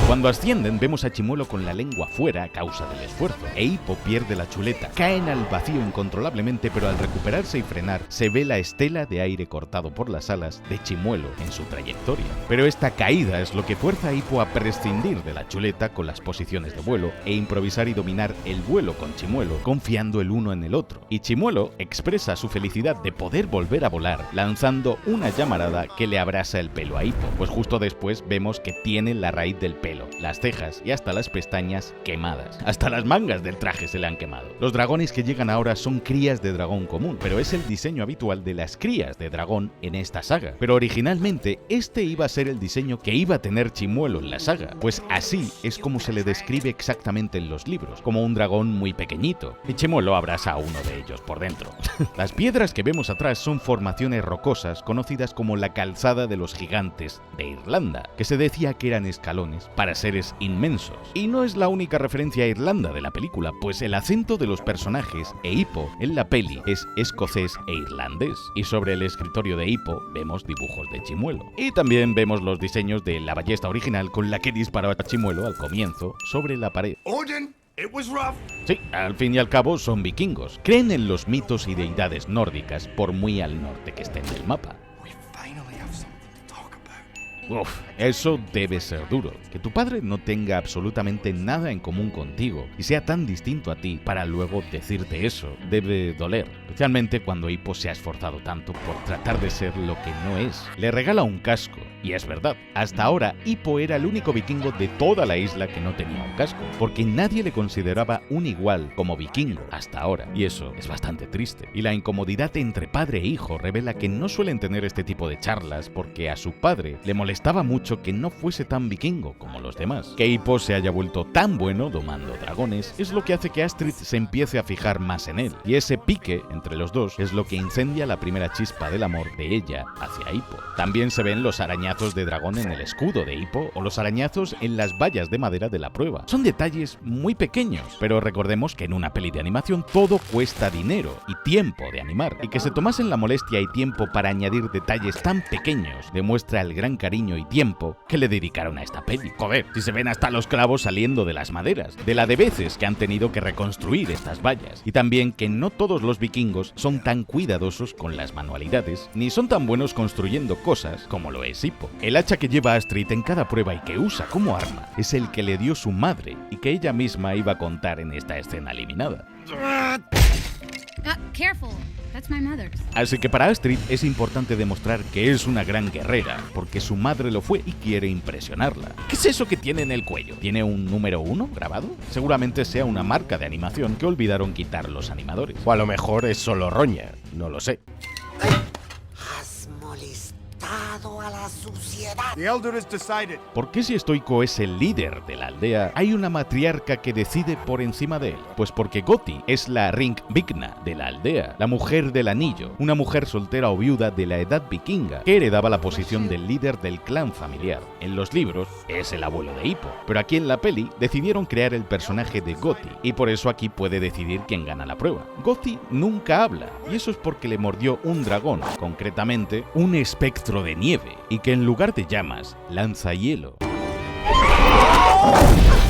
Cuando ascienden vemos a Chimuelo con la lengua fuera a causa del esfuerzo, e Hippo pierde la chuleta. Caen al vacío incontrolablemente, pero al recuperarse y frenar se ve la estela de aire cortado por las alas de Chimuelo en su trayectoria. Pero esta caída es lo que fuerza a Hippo a prescindir de la chuleta con las posiciones de vuelo e improvisar y dominar el vuelo con Chimuelo, confiando el uno en el otro. Y Chimuelo expresa su felicidad de poder volver a volar lanzando una llamarada que le abrasa el pelo a Hippo, pues justo después vemos que tiene la raíz del pelo, las cejas y hasta las pestañas quemadas. Hasta las mangas del traje se le han quemado. Los dragones que llegan ahora son crías de dragón común, pero es el diseño habitual de las crías de dragón en esta saga. Pero originalmente este iba a ser el diseño que iba a tener Chimuelo en la saga, pues así es como se le describe exactamente en los libros, como un dragón muy pequeñito, y Chimuelo abraza a uno de ellos por dentro. Las piedras que vemos atrás son formaciones rocosas conocidas como la calzada de los gigantes de Irlanda, que se decía que eran escalones para seres inmensos. Y no es la única referencia a Irlanda de la película, pues el acento de los personajes e Hippo en la peli es escocés e irlandés, y sobre el escritorio de Hippo vemos dibujos de Chimuelo. Y también vemos los diseños de la ballesta original con la que disparó a Chimuelo al comienzo sobre la pared. Sí, al fin y al cabo son vikingos. Creen en los mitos y deidades nórdicas por muy al norte que estén del mapa. Uf, eso debe ser duro. Que tu padre no tenga absolutamente nada en común contigo y sea tan distinto a ti para luego decirte eso debe doler. Especialmente cuando Hippo se ha esforzado tanto por tratar de ser lo que no es. Le regala un casco. Y es verdad, hasta ahora Hippo era el único vikingo de toda la isla que no tenía un casco, porque nadie le consideraba un igual como vikingo hasta ahora, y eso es bastante triste. Y la incomodidad entre padre e hijo revela que no suelen tener este tipo de charlas porque a su padre le molestaba mucho que no fuese tan vikingo como los demás. Que Hippo se haya vuelto tan bueno domando dragones es lo que hace que Astrid se empiece a fijar más en él, y ese pique entre los dos es lo que incendia la primera chispa del amor de ella hacia Hippo. También se ven los arañazos de dragón en el escudo de Hippo o los arañazos en las vallas de madera de la prueba. Son detalles muy pequeños, pero recordemos que en una peli de animación todo cuesta dinero y tiempo de animar, y que se tomasen la molestia y tiempo para añadir detalles tan pequeños demuestra el gran cariño y tiempo que le dedicaron a esta peli. Joder, si se ven hasta los clavos saliendo de las maderas, de la de veces que han tenido que reconstruir estas vallas, y también que no todos los vikingos son tan cuidadosos con las manualidades, ni son tan buenos construyendo cosas como lo es Hippo. El hacha que lleva Astrid en cada prueba y que usa como arma es el que le dio su madre y que ella misma iba a contar en esta escena eliminada. Careful. That's my mother's. Así que para Astrid es importante demostrar que es una gran guerrera, porque su madre lo fue y quiere impresionarla. ¿Qué es eso que tiene en el cuello? ¿Tiene un número 1 grabado? Seguramente sea una marca de animación que olvidaron quitar los animadores. O a lo mejor es solo roña, no lo sé. Has molestado a la suciedad. ¿Por qué si Stoico es el líder de la aldea, hay una matriarca que decide por encima de él? Pues porque Goti es la Ringvigna de la aldea, la mujer del anillo, una mujer soltera o viuda de la edad vikinga, que heredaba la posición del líder del clan familiar. En los libros es el abuelo de Hippo, pero aquí en la peli decidieron crear el personaje de Goti, y por eso aquí puede decidir quién gana la prueba. Goti nunca habla, y eso es porque le mordió un dragón, concretamente un espectro de nieve, y que en lugar de llamas lanza hielo.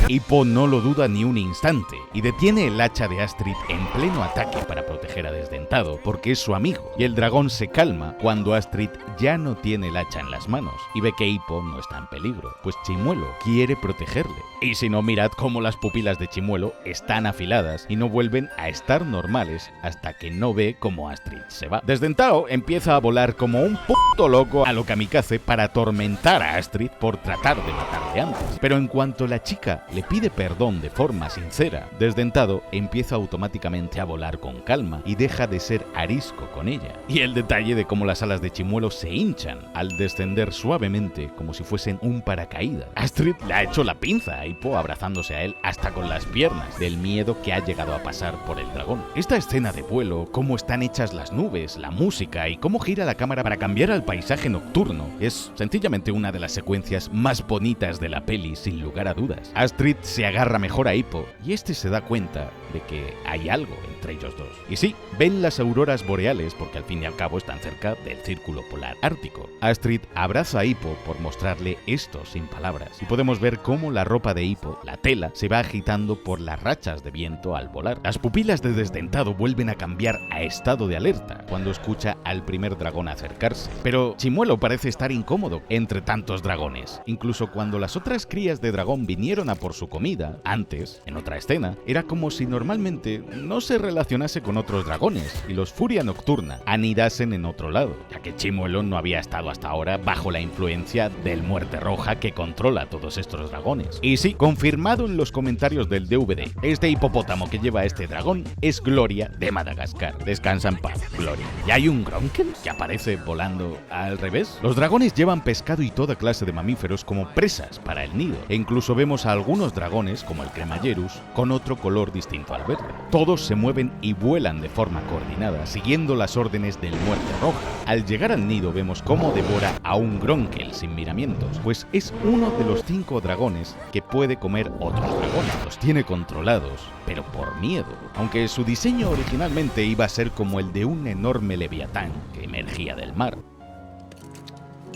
Hippo no lo duda ni un instante y detiene el hacha de Astrid en pleno ataque para proteger a Desdentado, porque es su amigo, y el dragón se calma cuando Astrid ya no tiene el hacha en las manos y ve que Hippo no está en peligro, pues Chimuelo quiere protegerle. Y si no, mirad cómo las pupilas de Chimuelo están afiladas y no vuelven a estar normales hasta que no ve cómo Astrid se va. Desdentado empieza a volar como un puto loco a lo kamikaze para atormentar a Astrid por tratar de matarle antes, pero en cuanto la chica le pide perdón de forma sincera, Desdentado empieza automáticamente a volar con calma y deja de ser arisco con ella. Y el detalle de cómo las alas de Chimuelo se hinchan al descender suavemente como si fuesen un paracaídas. Astrid le ha hecho la pinza a Hippo abrazándose a él hasta con las piernas del miedo que ha llegado a pasar por el dragón. Esta escena de vuelo, cómo están hechas las nubes, la música y cómo gira la cámara para cambiar al paisaje nocturno es sencillamente una de las secuencias más bonitas de la peli, sin lugar a dudas. Astrid se agarra mejor a Hippo y este se da cuenta de que hay algo entre ellos dos. Y sí, ven las auroras boreales porque al fin y al cabo están cerca del círculo polar ártico. Astrid abraza a Hippo por mostrarle esto sin palabras y podemos ver cómo la ropa de Hippo, la tela, se va agitando por las rachas de viento al volar. Las pupilas de Desdentado vuelven a cambiar a estado de alerta cuando escucha al primer dragón acercarse. Pero Chimuelo parece estar incómodo entre tantos dragones. Incluso cuando las otras crías de dragón vinieron a por su comida, antes, en otra escena, era como si normalmente no se relacionase con otros dragones y los Furia Nocturna anidasen en otro lado, ya que Chimuelo no había estado hasta ahora bajo la influencia del Muerte Roja que controla todos estos dragones. Y sí, confirmado en los comentarios del DVD, este hipopótamo que lleva este dragón es Gloria de Madagascar. Descansa en paz, Gloria. Y hay un Gronkel que aparece volando al revés. Los dragones llevan pescado y toda clase de mamíferos como presas para el nido, e incluso vemos a algunos dragones, como el Cremallerus, con otro color distinto al verde. Todos se mueven y vuelan de forma coordinada, siguiendo las órdenes del Muerte Roja. Al llegar al nido vemos cómo devora a un Gronkel sin miramientos, pues es uno de los 5 dragones que puede comer otros dragones. Los tiene controlados, pero por miedo, aunque su diseño originalmente iba a ser como el de un enorme leviatán que emergía del mar.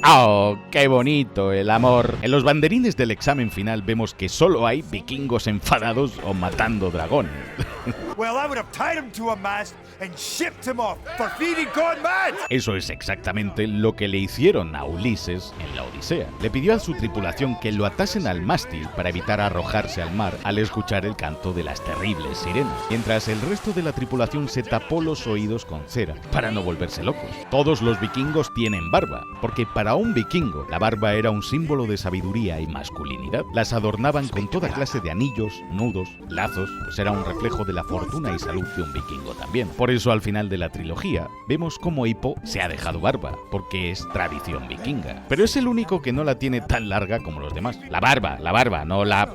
¡Oh, qué bonito el amor! En los banderines del examen final vemos que solo hay vikingos enfadados o matando dragones. Eso es exactamente lo que le hicieron a Ulises en la Odisea. Le pidió a su tripulación que lo atasen al mástil para evitar arrojarse al mar al escuchar el canto de las terribles sirenas, mientras el resto de la tripulación se tapó los oídos con cera para no volverse locos. Todos los vikingos tienen barba, porque para un vikingo la barba era un símbolo de sabiduría y masculinidad. Las adornaban con toda clase de anillos, nudos, lazos, pues era un reflejo de la fortuna y salud de un vikingo también. Por eso al final de la trilogía vemos cómo Hippo se ha dejado barba, porque es tradición vikinga. Pero es el único que no la tiene tan larga como los demás. La barba, no la...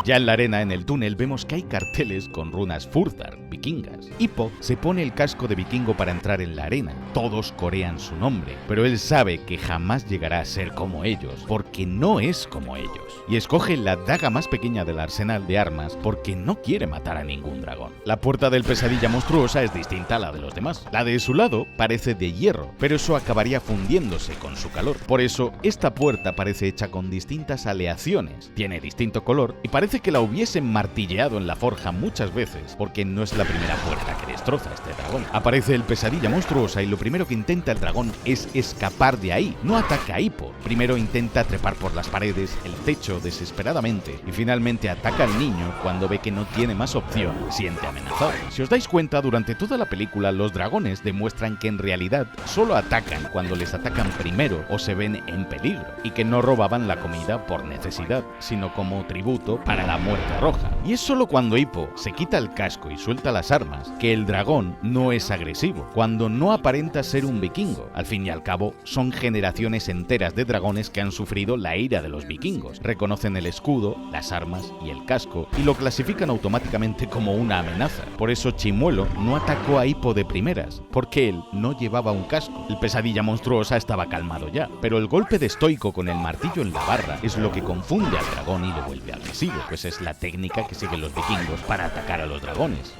Ya en la arena, en el túnel, vemos que hay carteles con runas Furthar, vikingas. Hippo se pone el casco de vikingo para entrar en la arena. Todos corean su nombre, pero él sabe que jamás llegará a ser como ellos, porque no es como ellos. Y escoge la daga más pequeña del arsenal de armas porque no quiere matar a ningún dragón. La puerta del pesadilla monstruosa es distinta a la de los demás. La de su lado parece de hierro, pero eso acabaría fundiéndose con su calor. Por eso, esta puerta parece hecha con distintas aleaciones. Tiene distinto color y parece que la hubiesen martilleado en la forja muchas veces, porque no es la primera puerta que destroza a este dragón. Aparece el pesadilla monstruosa y lo primero que intenta el dragón es escapar de ahí. No ataca a Hippo. Primero intenta trepar por las paredes, el techo desesperadamente, y finalmente ataca al niño cuando ve que no tiene más opción, siente amenazado. Si os dais cuenta, durante toda la película los dragones demuestran que en realidad solo atacan cuando les atacan primero o se ven en peligro, y que no robaban la comida por necesidad, sino como tributo para la muerte roja. Y es solo cuando Hippo se quita el casco y suelta las armas que el dragón no es agresivo, cuando no aparenta ser un vikingo. Al fin y al cabo, son generaciones enteras de dragones que han sufrido la ira de los vikingos. Reconocen el escudo, las armas y el casco y lo clasifican automáticamente como una amenaza. Por eso Chimuelo no atacó a Hippo de primeras, porque él no llevaba un casco. El pesadilla monstruosa estaba calmado ya, pero el golpe de Stoico con el martillo en la barra es lo que confunde al dragón y lo vuelve agresivo, pues es la técnica que siguen los vikingos para atacar a los dragones.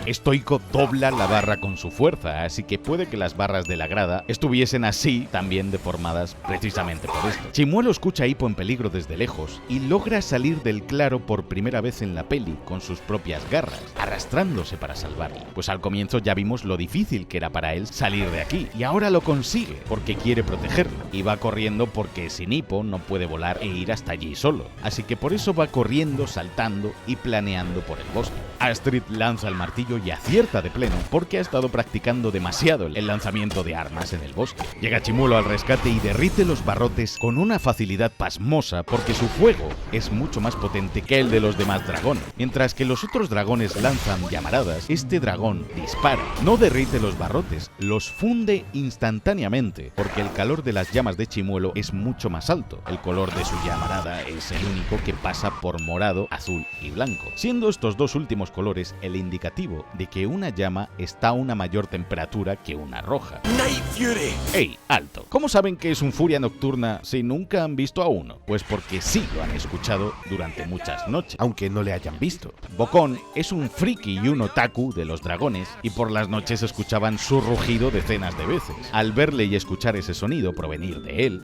Stoico dobla la barra con su fuerza, así que puede que las barras de la grada estuviesen así también deformadas precisamente por esto. Chimuelo escucha a Hippo en peligro desde lejos y logra salir del claro por primera vez en la peli con sus propias garras, arrastrándose para salvarle. Pues al comienzo ya vimos lo difícil que era para él salir de aquí, y ahora lo consigue porque quiere protegerlo, y va corriendo porque sin Hippo no puede volar e ir hasta allí solo, así que por eso va corriendo, saltando y planeando por el bosque. Astrid lanza el martillo y acierta de pleno porque ha estado practicando demasiado el lanzamiento de armas en el bosque. Llega Chimuelo al rescate y derrite los barrotes con una facilidad pasmosa porque su fuego es mucho más potente que el de los demás dragones. Mientras que los otros dragones lanzan llamaradas, este dragón dispara. No derrite los barrotes, los funde instantáneamente porque el calor de las llamas de Chimuelo es mucho más alto. El color de su llamarada es el único que pasa por morado, azul y blanco, siendo estos dos últimos colores el indicativo de que una llama está a una mayor temperatura que una roja. Night Fury. ¡Ey, alto! ¿Cómo saben que es un furia nocturna si nunca han visto a uno? Pues porque sí lo han escuchado durante muchas noches, aunque no le hayan visto. Bocón es un friki y un otaku de los dragones, y por las noches escuchaban su rugido decenas de veces. Al verle y escuchar ese sonido provenir de él,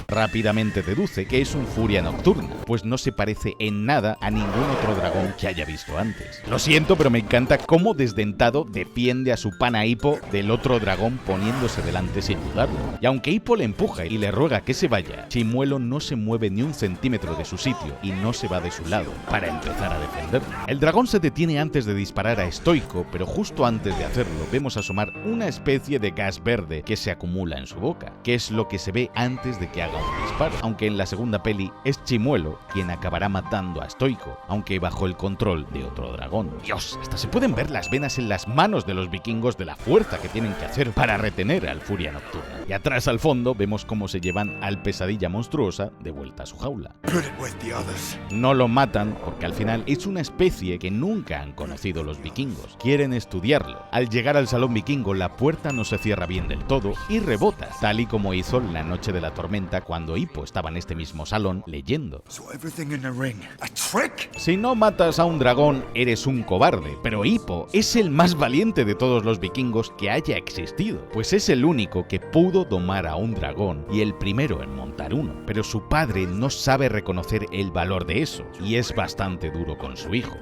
rápidamente deduce que es un furia nocturna, pues no se parece en nada a ningún otro dragón que haya visto antes. Lo siento, pero me encanta cómo desdentado defiende a su pana Hippo del otro dragón poniéndose delante sin dudarlo. Y aunque Hippo le empuja y le ruega que se vaya, Chimuelo no se mueve ni un centímetro de su sitio y no se va de su lado para empezar a defenderlo. El dragón se detiene antes de disparar a Stoico, pero justo antes de hacerlo vemos asomar una especie de gas verde que se acumula en su boca, que es lo que se ve antes de que haga un disparo, aunque en la segunda peli es Chimuelo quien acabará matando a Stoico, aunque bajo el control de otro dragón. Dios, hasta se pueden ver las venas en las manos de los vikingos de la fuerza que tienen que hacer para retener al furia nocturna. Y atrás al fondo vemos cómo se llevan al pesadilla monstruosa de vuelta a su jaula. No lo matan porque al final es una especie que nunca han conocido los vikingos. Quieren estudiarlo. Al llegar al salón vikingo, la puerta no se cierra bien del todo y rebota, tal y como hizo la noche de la tormenta cuando Hippo estaba en este mismo salón leyendo. Si no matas a un dragón, eres un cobarde, pero Hippo es el más valiente de todos los vikingos que haya existido, pues es el único que pudo domar a un dragón y el primero en montar uno. Pero su padre no sabe reconocer el valor de eso y es bastante duro con su hijo.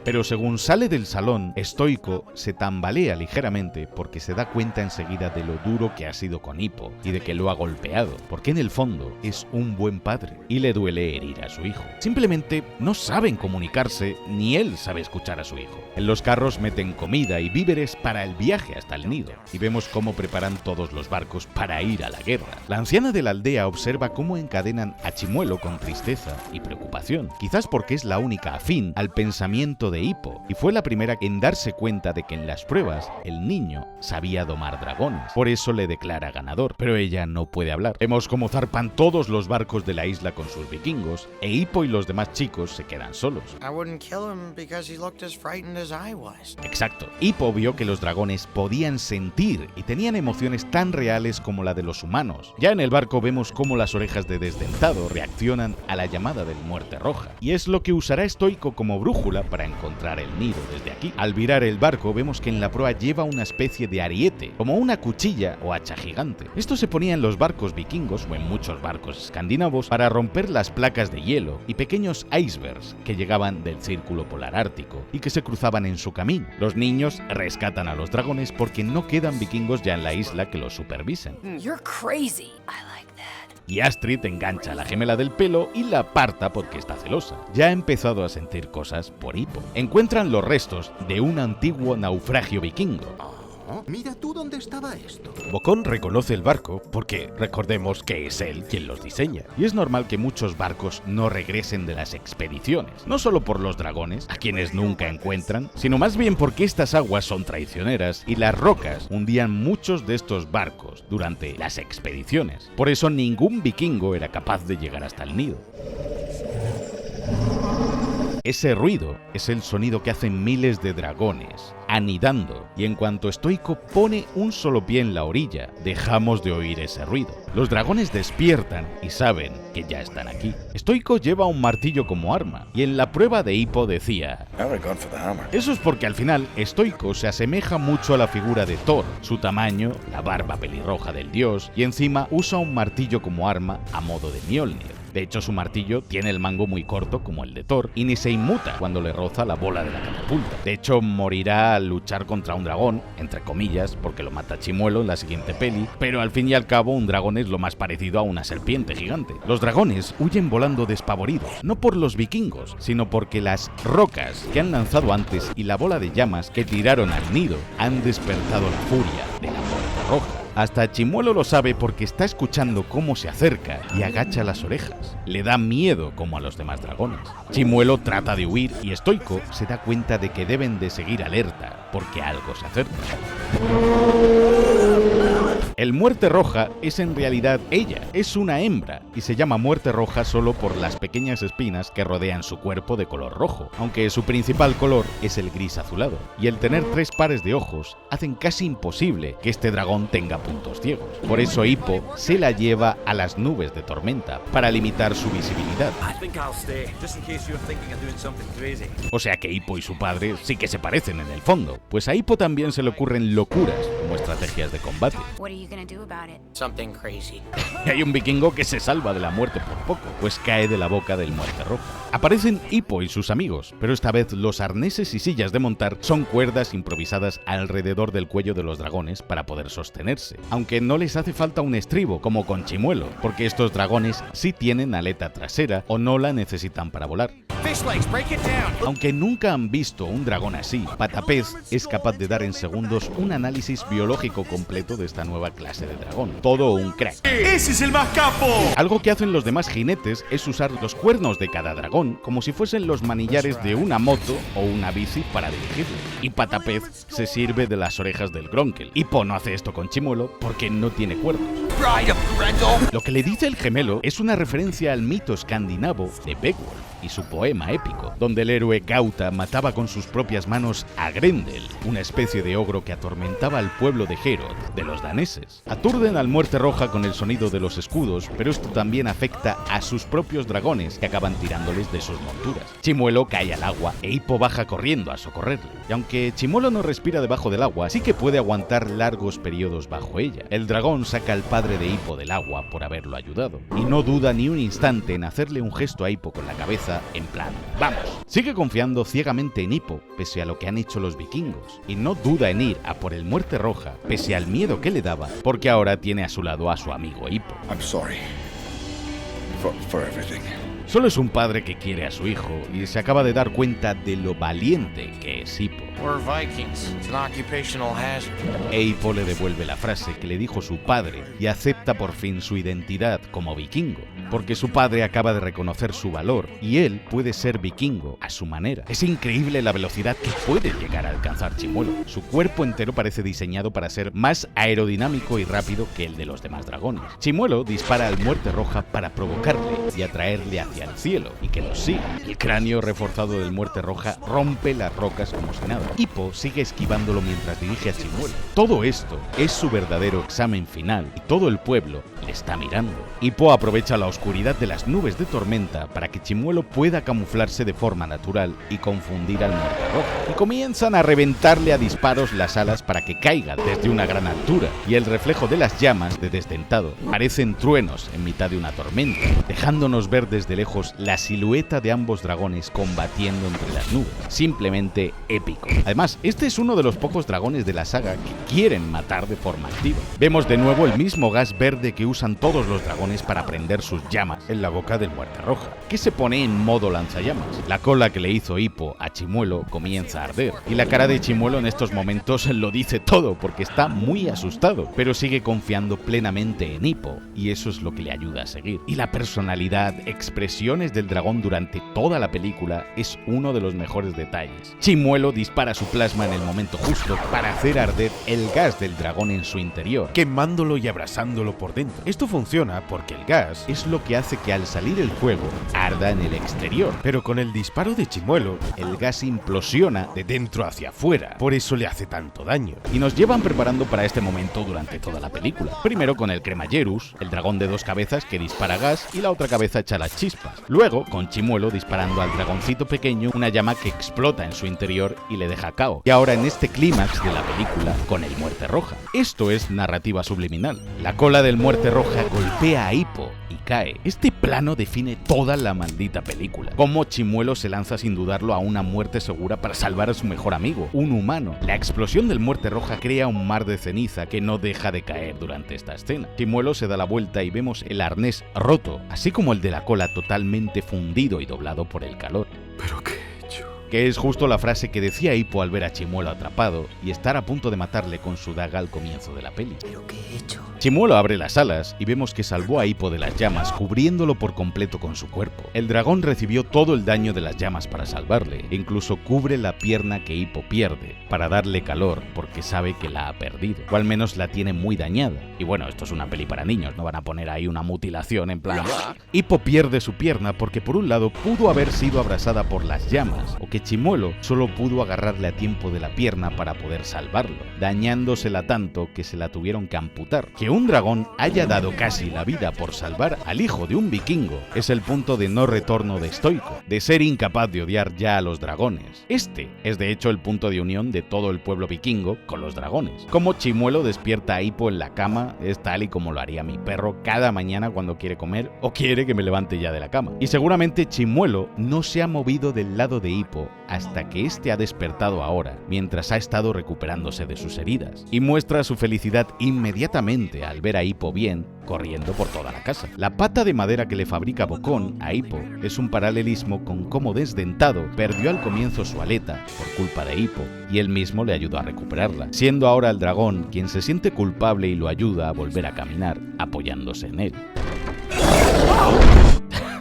Pero según sale del salón, Stoico se tambalea ligeramente porque se da cuenta enseguida de lo duro que ha sido con Hippo y de que lo ha golpeado, porque en el fondo es un buen padre y le duele herir a su hijo. Simplemente no saben comunicarse ni él sabe escuchar a su hijo. En los carros meten comida y víveres para el viaje hasta el nido y vemos cómo preparan todos los barcos para ir a la guerra. La anciana de la aldea observa cómo encadenan a Chimuelo con tristeza y preocupación, quizás porque es la única afín al pensamiento de Hippo y fue la primera en darse cuenta de que en las pruebas el niño sabía domar dragones. Por eso le declara ganador, pero ella no puede hablar. Vemos cómo zarpan todos los barcos de la isla con sus vikingos e Hippo y los demás chicos se quedan solos. Exacto. Hippo vio que los dragones podían sentir y tenían emociones tan reales como la de los humanos. Ya en el barco vemos cómo las orejas de Desdentado reaccionan a la llamada del Muerte Roja, y es lo que usará Stoico como brújula para encontrar el nido desde aquí. Al virar el barco vemos que en la proa lleva una especie de ariete, como una cuchilla o hacha gigante. Esto se ponía en los barcos vikingos o en muchos barcos escandinavos para romper las placas de hielo y pequeños icebergs que llegaban del círculo polar ártico y que se cruzaban en su camino. Los niños rescatan a los dragones porque no quedan vikingos ya en la isla que los supervisen. You're crazy. I like that. Y Astrid engancha a la gemela del pelo y la aparta porque está celosa. Ya ha empezado a sentir cosas por Hippo. Encuentran los restos de un antiguo naufragio vikingo. Mira tú dónde estaba esto. Bocón reconoce el barco porque recordemos que es él quien los diseña. Y es normal que muchos barcos no regresen de las expediciones, no solo por los dragones, a quienes nunca encuentran, sino más bien porque estas aguas son traicioneras y las rocas hundían muchos de estos barcos durante las expediciones. Por eso ningún vikingo era capaz de llegar hasta el nido. Ese ruido es el sonido que hacen miles de dragones, anidando, y en cuanto Stoico pone un solo pie en la orilla, dejamos de oír ese ruido. Los dragones despiertan y saben que ya están aquí. Stoico lleva un martillo como arma, y en la prueba de Hippo decía: eso es porque al final Stoico se asemeja mucho a la figura de Thor, su tamaño, la barba pelirroja del dios, y encima usa un martillo como arma a modo de Mjolnir. De hecho, su martillo tiene el mango muy corto como el de Thor y ni se inmuta cuando le roza la bola de la catapulta. De hecho, morirá al luchar contra un dragón, entre comillas, porque lo mata Chimuelo en la siguiente peli, pero al fin y al cabo un dragón es lo más parecido a una serpiente gigante. Los dragones huyen volando despavoridos, no por los vikingos, sino porque las rocas que han lanzado antes y la bola de llamas que tiraron al nido han despertado la furia de la Muerte Roja. Hasta Chimuelo lo sabe porque está escuchando cómo se acerca y agacha las orejas. Le da miedo como a los demás dragones. Chimuelo trata de huir y Stoico se da cuenta de que deben de seguir alerta porque algo se acerca. El Muerte Roja es en realidad ella, es una hembra y se llama Muerte Roja solo por las pequeñas espinas que rodean su cuerpo de color rojo, aunque su principal color es el gris azulado, y el tener 3 pares de ojos hacen casi imposible que este dragón tenga puntos ciegos. Por eso Hippo se la lleva a las nubes de tormenta para limitar su visibilidad. O sea que Hippo y su padre sí que se parecen en el fondo, pues a Hippo también se le ocurren locuras como estrategias de combate. Y hay un vikingo que se salva de la muerte por poco, pues cae de la boca del Muerte Roja. Aparecen Hippo y sus amigos, pero esta vez los arneses y sillas de montar son cuerdas improvisadas alrededor del cuello de los dragones para poder sostenerse, aunque no les hace falta un estribo como con Chimuelo, porque estos dragones sí tienen aleta trasera o no la necesitan para volar. Aunque nunca han visto un dragón así, Patapez es capaz de dar en segundos un análisis biológico completo de esta nueva clase de dragón. Todo un crack. ¡Ese es el más capo! Algo que hacen los demás jinetes es usar los cuernos de cada dragón como si fuesen los manillares de una moto o una bici para dirigirlo. Y Patapez se sirve de las orejas del Gronkel. Hippo no hace esto con Chimuelo porque no tiene cuernos. Lo que le dice el gemelo es una referencia al mito escandinavo de Beowulf. y su poema épico, donde el héroe Gauta mataba con sus propias manos a Grendel, una especie de ogro que atormentaba al pueblo de Herod, de los daneses. Aturden al Muerte Roja con el sonido de los escudos, pero esto también afecta a sus propios dragones, que acaban tirándoles de sus monturas. Chimuelo cae al agua e Hippo baja corriendo a socorrerle. Y aunque Chimuelo no respira debajo del agua, sí que puede aguantar largos periodos bajo ella. El dragón saca al padre de Hippo del agua por haberlo ayudado, y no duda ni un instante en hacerle un gesto a Hippo con la cabeza, en plan, ¡vamos! Sigue confiando ciegamente en Hippo, pese a lo que han hecho los vikingos, y no duda en ir a por el Muerte Roja, pese al miedo que le daba, porque ahora tiene a su lado a su amigo Hippo. I'm sorry for everything. Solo es un padre que quiere a su hijo y se acaba de dar cuenta de lo valiente que es Hippo. We're Vikings. It's an occupational hazard. E Hippo le devuelve la frase que le dijo su padre y acepta por fin su identidad como vikingo, porque su padre acaba de reconocer su valor y él puede ser vikingo a su manera. Es increíble la velocidad que puede llegar a alcanzar Chimuelo. Su cuerpo entero parece diseñado para ser más aerodinámico y rápido que el de los demás dragones. Chimuelo dispara al Muerte Roja para provocarle y atraerle hacia el cielo y que los siga. El cráneo reforzado del Muerte Roja rompe las rocas como si nada. Hippo sigue esquivándolo mientras dirige a Chimuelo. Todo esto es su verdadero examen final y todo el pueblo le está mirando. Hippo aprovecha la oscuridad de las nubes de tormenta para que Chimuelo pueda camuflarse de forma natural y confundir al Muerte Roja. Y comienzan a reventarle a disparos las alas para que caiga desde una gran altura, y el reflejo de las llamas de desdentado parecen truenos en mitad de una tormenta, dejándonos ver desde lejos la silueta de ambos dragones combatiendo entre las nubes. Simplemente épico. Además, este es uno de los pocos dragones de la saga que quieren matar de forma activa. Vemos de nuevo el mismo gas verde que usan todos los dragones para prender sus llamas en la boca del Muerte Roja, que se pone en modo lanzallamas. La cola que le hizo Hippo a Chimuelo comienza a arder, y la cara de Chimuelo en estos momentos lo dice todo porque está muy asustado, pero sigue confiando plenamente en Hippo, y eso es lo que le ayuda a seguir. Y la personalidad, expresiones del dragón durante toda la película es uno de los mejores detalles. Chimuelo dispara su plasma en el momento justo para hacer arder el gas del dragón en su interior, quemándolo y abrasándolo por dentro. Esto funciona porque el gas es lo que hace que al salir el fuego arda en el exterior, pero con el disparo de Chimuelo el gas implosiona de dentro hacia afuera, por eso le hace tanto daño. Y nos llevan preparando para este momento durante toda la película. Primero con el Cremajerus, el dragón de dos cabezas que dispara gas y la otra cabeza echa las chispas. Luego con Chimuelo disparando al dragoncito pequeño una llama que explota en su interior y le deja cao. Y ahora en este clímax de la película con el Muerte Roja. Esto es narrativa subliminal. La cola del Muerte Roja golpea a Hippo y cae. Este plano define toda la maldita película. Cómo Chimuelo se lanza sin dudarlo a una muerte segura para salvar a su mejor amigo, un humano. La explosión del Muerte Roja crea un mar de ceniza que no deja de caer durante esta escena. Chimuelo se da la vuelta y vemos el arnés roto, así como el de la cola totalmente fundido y doblado por el calor. ¿Pero qué he hecho? Que es justo la frase que decía Hippo al ver a Chimuelo atrapado y estar a punto de matarle con su daga al comienzo de la peli. ¿Pero qué he hecho? Chimuelo abre las alas y vemos que salvó a Hippo de las llamas, cubriéndolo por completo con su cuerpo. El dragón recibió todo el daño de las llamas para salvarle, e incluso cubre la pierna que Hippo pierde, para darle calor, porque sabe que la ha perdido, o al menos la tiene muy dañada. Y bueno, esto es una peli para niños, no van a poner ahí una mutilación en plan... Hippo pierde su pierna porque por un lado pudo haber sido abrasada por las llamas, o que Chimuelo solo pudo agarrarle a tiempo de la pierna para poder salvarlo, dañándosela tanto que se la tuvieron que amputar. Que un dragón haya dado casi la vida por salvar al hijo de un vikingo es el punto de no retorno de Stoico, de ser incapaz de odiar ya a los dragones. Este es de hecho el punto de unión de todo el pueblo vikingo con los dragones. Como Chimuelo despierta a Hippo en la cama es tal y como lo haría mi perro cada mañana cuando quiere comer o quiere que me levante ya de la cama. Y seguramente Chimuelo no se ha movido del lado de Hippo hasta que este ha despertado ahora, mientras ha estado recuperándose de sus heridas, y muestra su felicidad inmediatamente al ver a Hippo bien, corriendo por toda la casa. La pata de madera que le fabrica Bocón a Hippo es un paralelismo con cómo Desdentado perdió al comienzo su aleta por culpa de Hippo, y él mismo le ayudó a recuperarla, siendo ahora el dragón quien se siente culpable y lo ayuda a volver a caminar, apoyándose en él.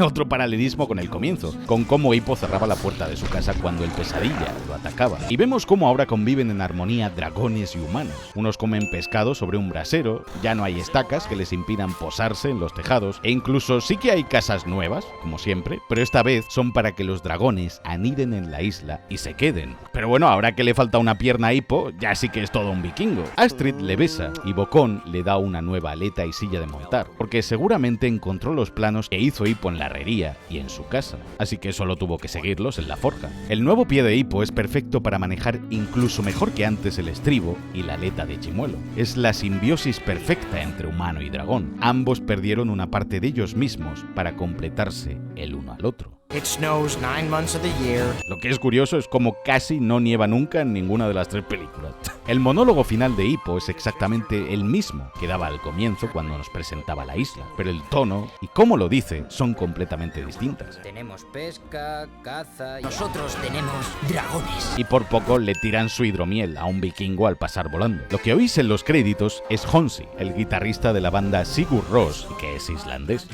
Otro paralelismo con el comienzo, con cómo Hippo cerraba la puerta de su casa cuando el pesadilla lo atacaba. Y vemos cómo ahora conviven en armonía dragones y humanos. Unos comen pescado sobre un brasero, ya no hay estacas que les impidan posarse en los tejados, e incluso sí que hay casas nuevas, como siempre, pero esta vez son para que los dragones aniden en la isla y se queden. Pero bueno, ahora que le falta una pierna a Hippo, ya sí que es todo un vikingo. Astrid le besa y Bocón le da una nueva aleta y silla de montar, porque seguramente encontró los planos que hizo Hippo en la herrería y en su casa, así que solo tuvo que seguirlos en la forja. El nuevo pie de Hippo es perfecto para manejar incluso mejor que antes el estribo y la aleta de Chimuelo. Es la simbiosis perfecta entre humano y dragón. Ambos perdieron una parte de ellos mismos para completarse el uno al otro. It snows 9 months of the year. Lo que es curioso es como casi no nieva nunca en ninguna de las 3 películas. El monólogo final de Hippo es exactamente el mismo que daba al comienzo cuando nos presentaba la isla, pero el tono y cómo lo dice son completamente distintas. Tenemos pesca, caza... Nosotros tenemos dragones. Y por poco le tiran su hidromiel a un vikingo al pasar volando. Lo que oís en los créditos es Honsi, el guitarrista de la banda Sigur Rós, que es islandés.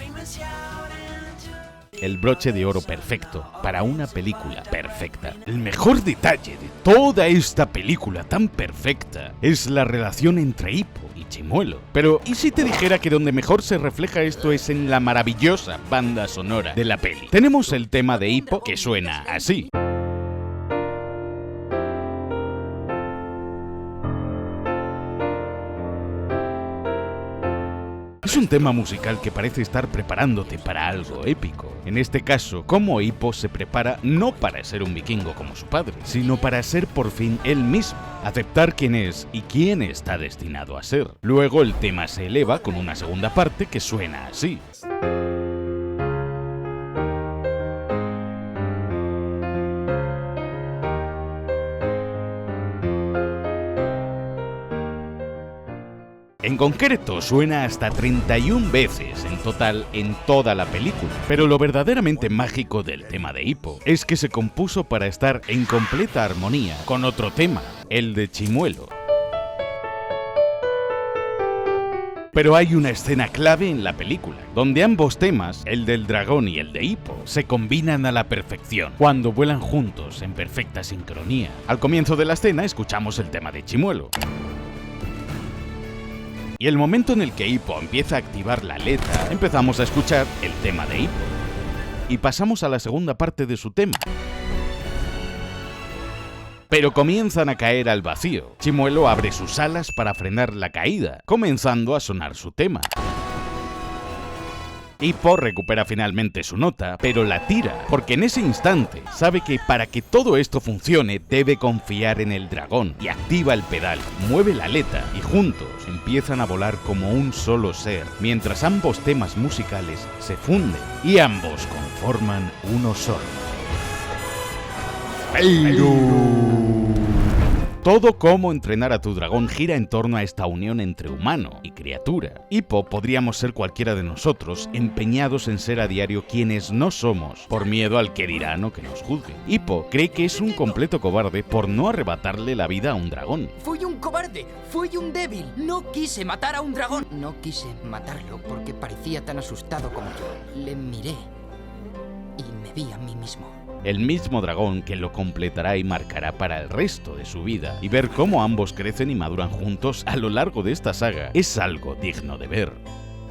El broche de oro perfecto para una película perfecta. El mejor detalle de toda esta película tan perfecta es la relación entre Hippo y Chimuelo. Pero, ¿y si te dijera que donde mejor se refleja esto es en la maravillosa banda sonora de la peli? Tenemos el tema de Hippo que suena así. Es un tema musical que parece estar preparándote para algo épico. En este caso, cómo Hippo se prepara no para ser un vikingo como su padre, sino para ser por fin él mismo, aceptar quién es y quién está destinado a ser. Luego el tema se eleva con una segunda parte que suena así. En concreto, suena hasta 31 veces en total en toda la película. Pero lo verdaderamente mágico del tema de Hippo es que se compuso para estar en completa armonía con otro tema, el de Chimuelo. Pero hay una escena clave en la película, donde ambos temas, el del dragón y el de Hippo, se combinan a la perfección, cuando vuelan juntos en perfecta sincronía. Al comienzo de la escena escuchamos el tema de Chimuelo. Y el momento en el que Hippo empieza a activar la aleta, empezamos a escuchar el tema de Hippo. Y pasamos a la segunda parte de su tema. Pero comienzan a caer al vacío. Chimuelo abre sus alas para frenar la caída, comenzando a sonar su tema. Hippo recupera finalmente su nota, pero la tira, porque en ese instante sabe que para que todo esto funcione debe confiar en el dragón y activa el pedal, mueve la aleta y juntos empiezan a volar como un solo ser, mientras ambos temas musicales se funden y ambos conforman uno solo. Todo cómo entrenar a tu dragón gira en torno a esta unión entre humano y criatura. Hippo podríamos ser cualquiera de nosotros, empeñados en ser a diario quienes no somos, por miedo al que dirán o que nos juzguen. Hippo cree que es un completo cobarde por no arrebatarle la vida a un dragón. Fui un cobarde, fui un débil. No quise matar a un dragón. No quise matarlo porque parecía tan asustado como yo. Le miré y me vi a mí mismo. El mismo dragón que lo completará y marcará para el resto de su vida, y ver cómo ambos crecen y maduran juntos a lo largo de esta saga es algo digno de ver.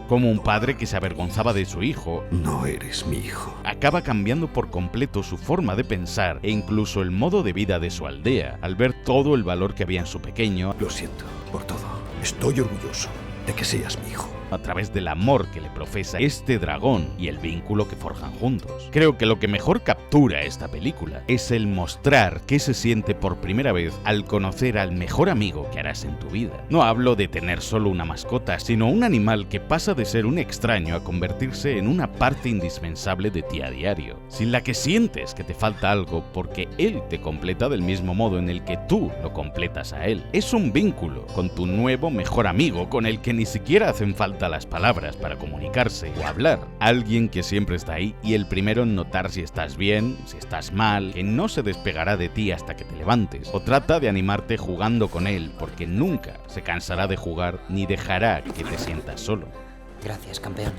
Como un padre que se avergonzaba de su hijo, no eres mi hijo, acaba cambiando por completo su forma de pensar e incluso el modo de vida de su aldea, al ver todo el valor que había en su pequeño. Lo siento por todo. Estoy orgulloso de que seas mi hijo. A través del amor que le profesa este dragón y el vínculo que forjan juntos. Creo que lo que mejor captura esta película es el mostrar qué se siente por primera vez al conocer al mejor amigo que harás en tu vida. No hablo de tener solo una mascota, sino un animal que pasa de ser un extraño a convertirse en una parte indispensable de ti a diario, sin la que sientes que te falta algo porque él te completa del mismo modo en el que tú lo completas a él. Es un vínculo con tu nuevo mejor amigo con el que ni siquiera hacen falta las palabras para comunicarse o hablar. Alguien que siempre está ahí y el primero en notar si estás bien, si estás mal, que no se despegará de ti hasta que te levantes, o trata de animarte jugando con él porque nunca se cansará de jugar ni dejará que te sientas solo. Gracias, campeón.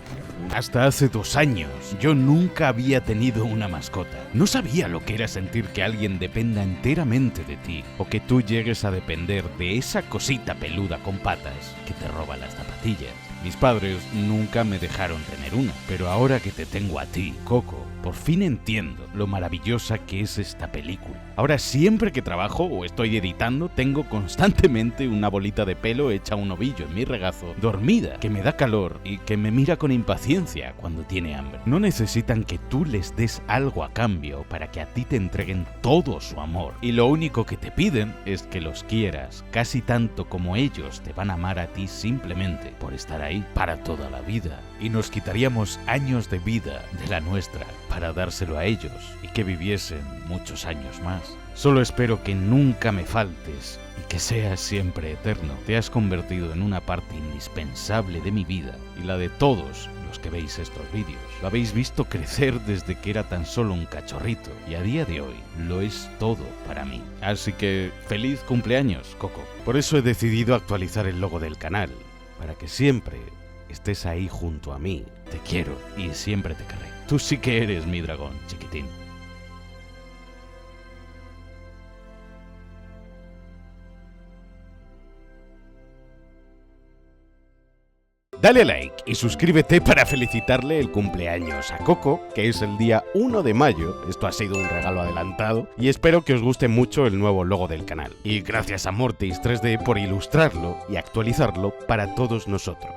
Hasta hace 2 años, yo nunca había tenido una mascota. No sabía lo que era sentir que alguien dependa enteramente de ti, o que tú llegues a depender de esa cosita peluda con patas que te roba las zapatillas. Mis padres nunca me dejaron tener una, pero ahora que te tengo a ti, Coco, por fin entiendo lo maravillosa que es esta película. Ahora siempre que trabajo o estoy editando, tengo constantemente una bolita de pelo hecha un ovillo en mi regazo, dormida, que me da calor y que me mira con impaciencia cuando tiene hambre. No necesitan que tú les des algo a cambio para que a ti te entreguen todo su amor. Y lo único que te piden es que los quieras, casi tanto como ellos te van a amar a ti simplemente por estar ahí para toda la vida. Y nos quitaríamos años de vida de la nuestra para dárselo a ellos y que viviesen muchos años más. Solo espero que nunca me faltes y que seas siempre eterno. Te has convertido en una parte indispensable de mi vida y la de todos los que veis estos vídeos. Lo habéis visto crecer desde que era tan solo un cachorrito y a día de hoy lo es todo para mí. Así que feliz cumpleaños, Coco. Por eso he decidido actualizar el logo del canal, para que siempre estés ahí junto a mí. Te quiero y siempre te querré. Tú sí que eres mi dragón, chiquitín. Dale a like y suscríbete para felicitarle el cumpleaños a Coco, que es el día 1 de mayo. Esto ha sido un regalo adelantado y espero que os guste mucho el nuevo logo del canal. Y gracias a Mortis 3D por ilustrarlo y actualizarlo para todos nosotros.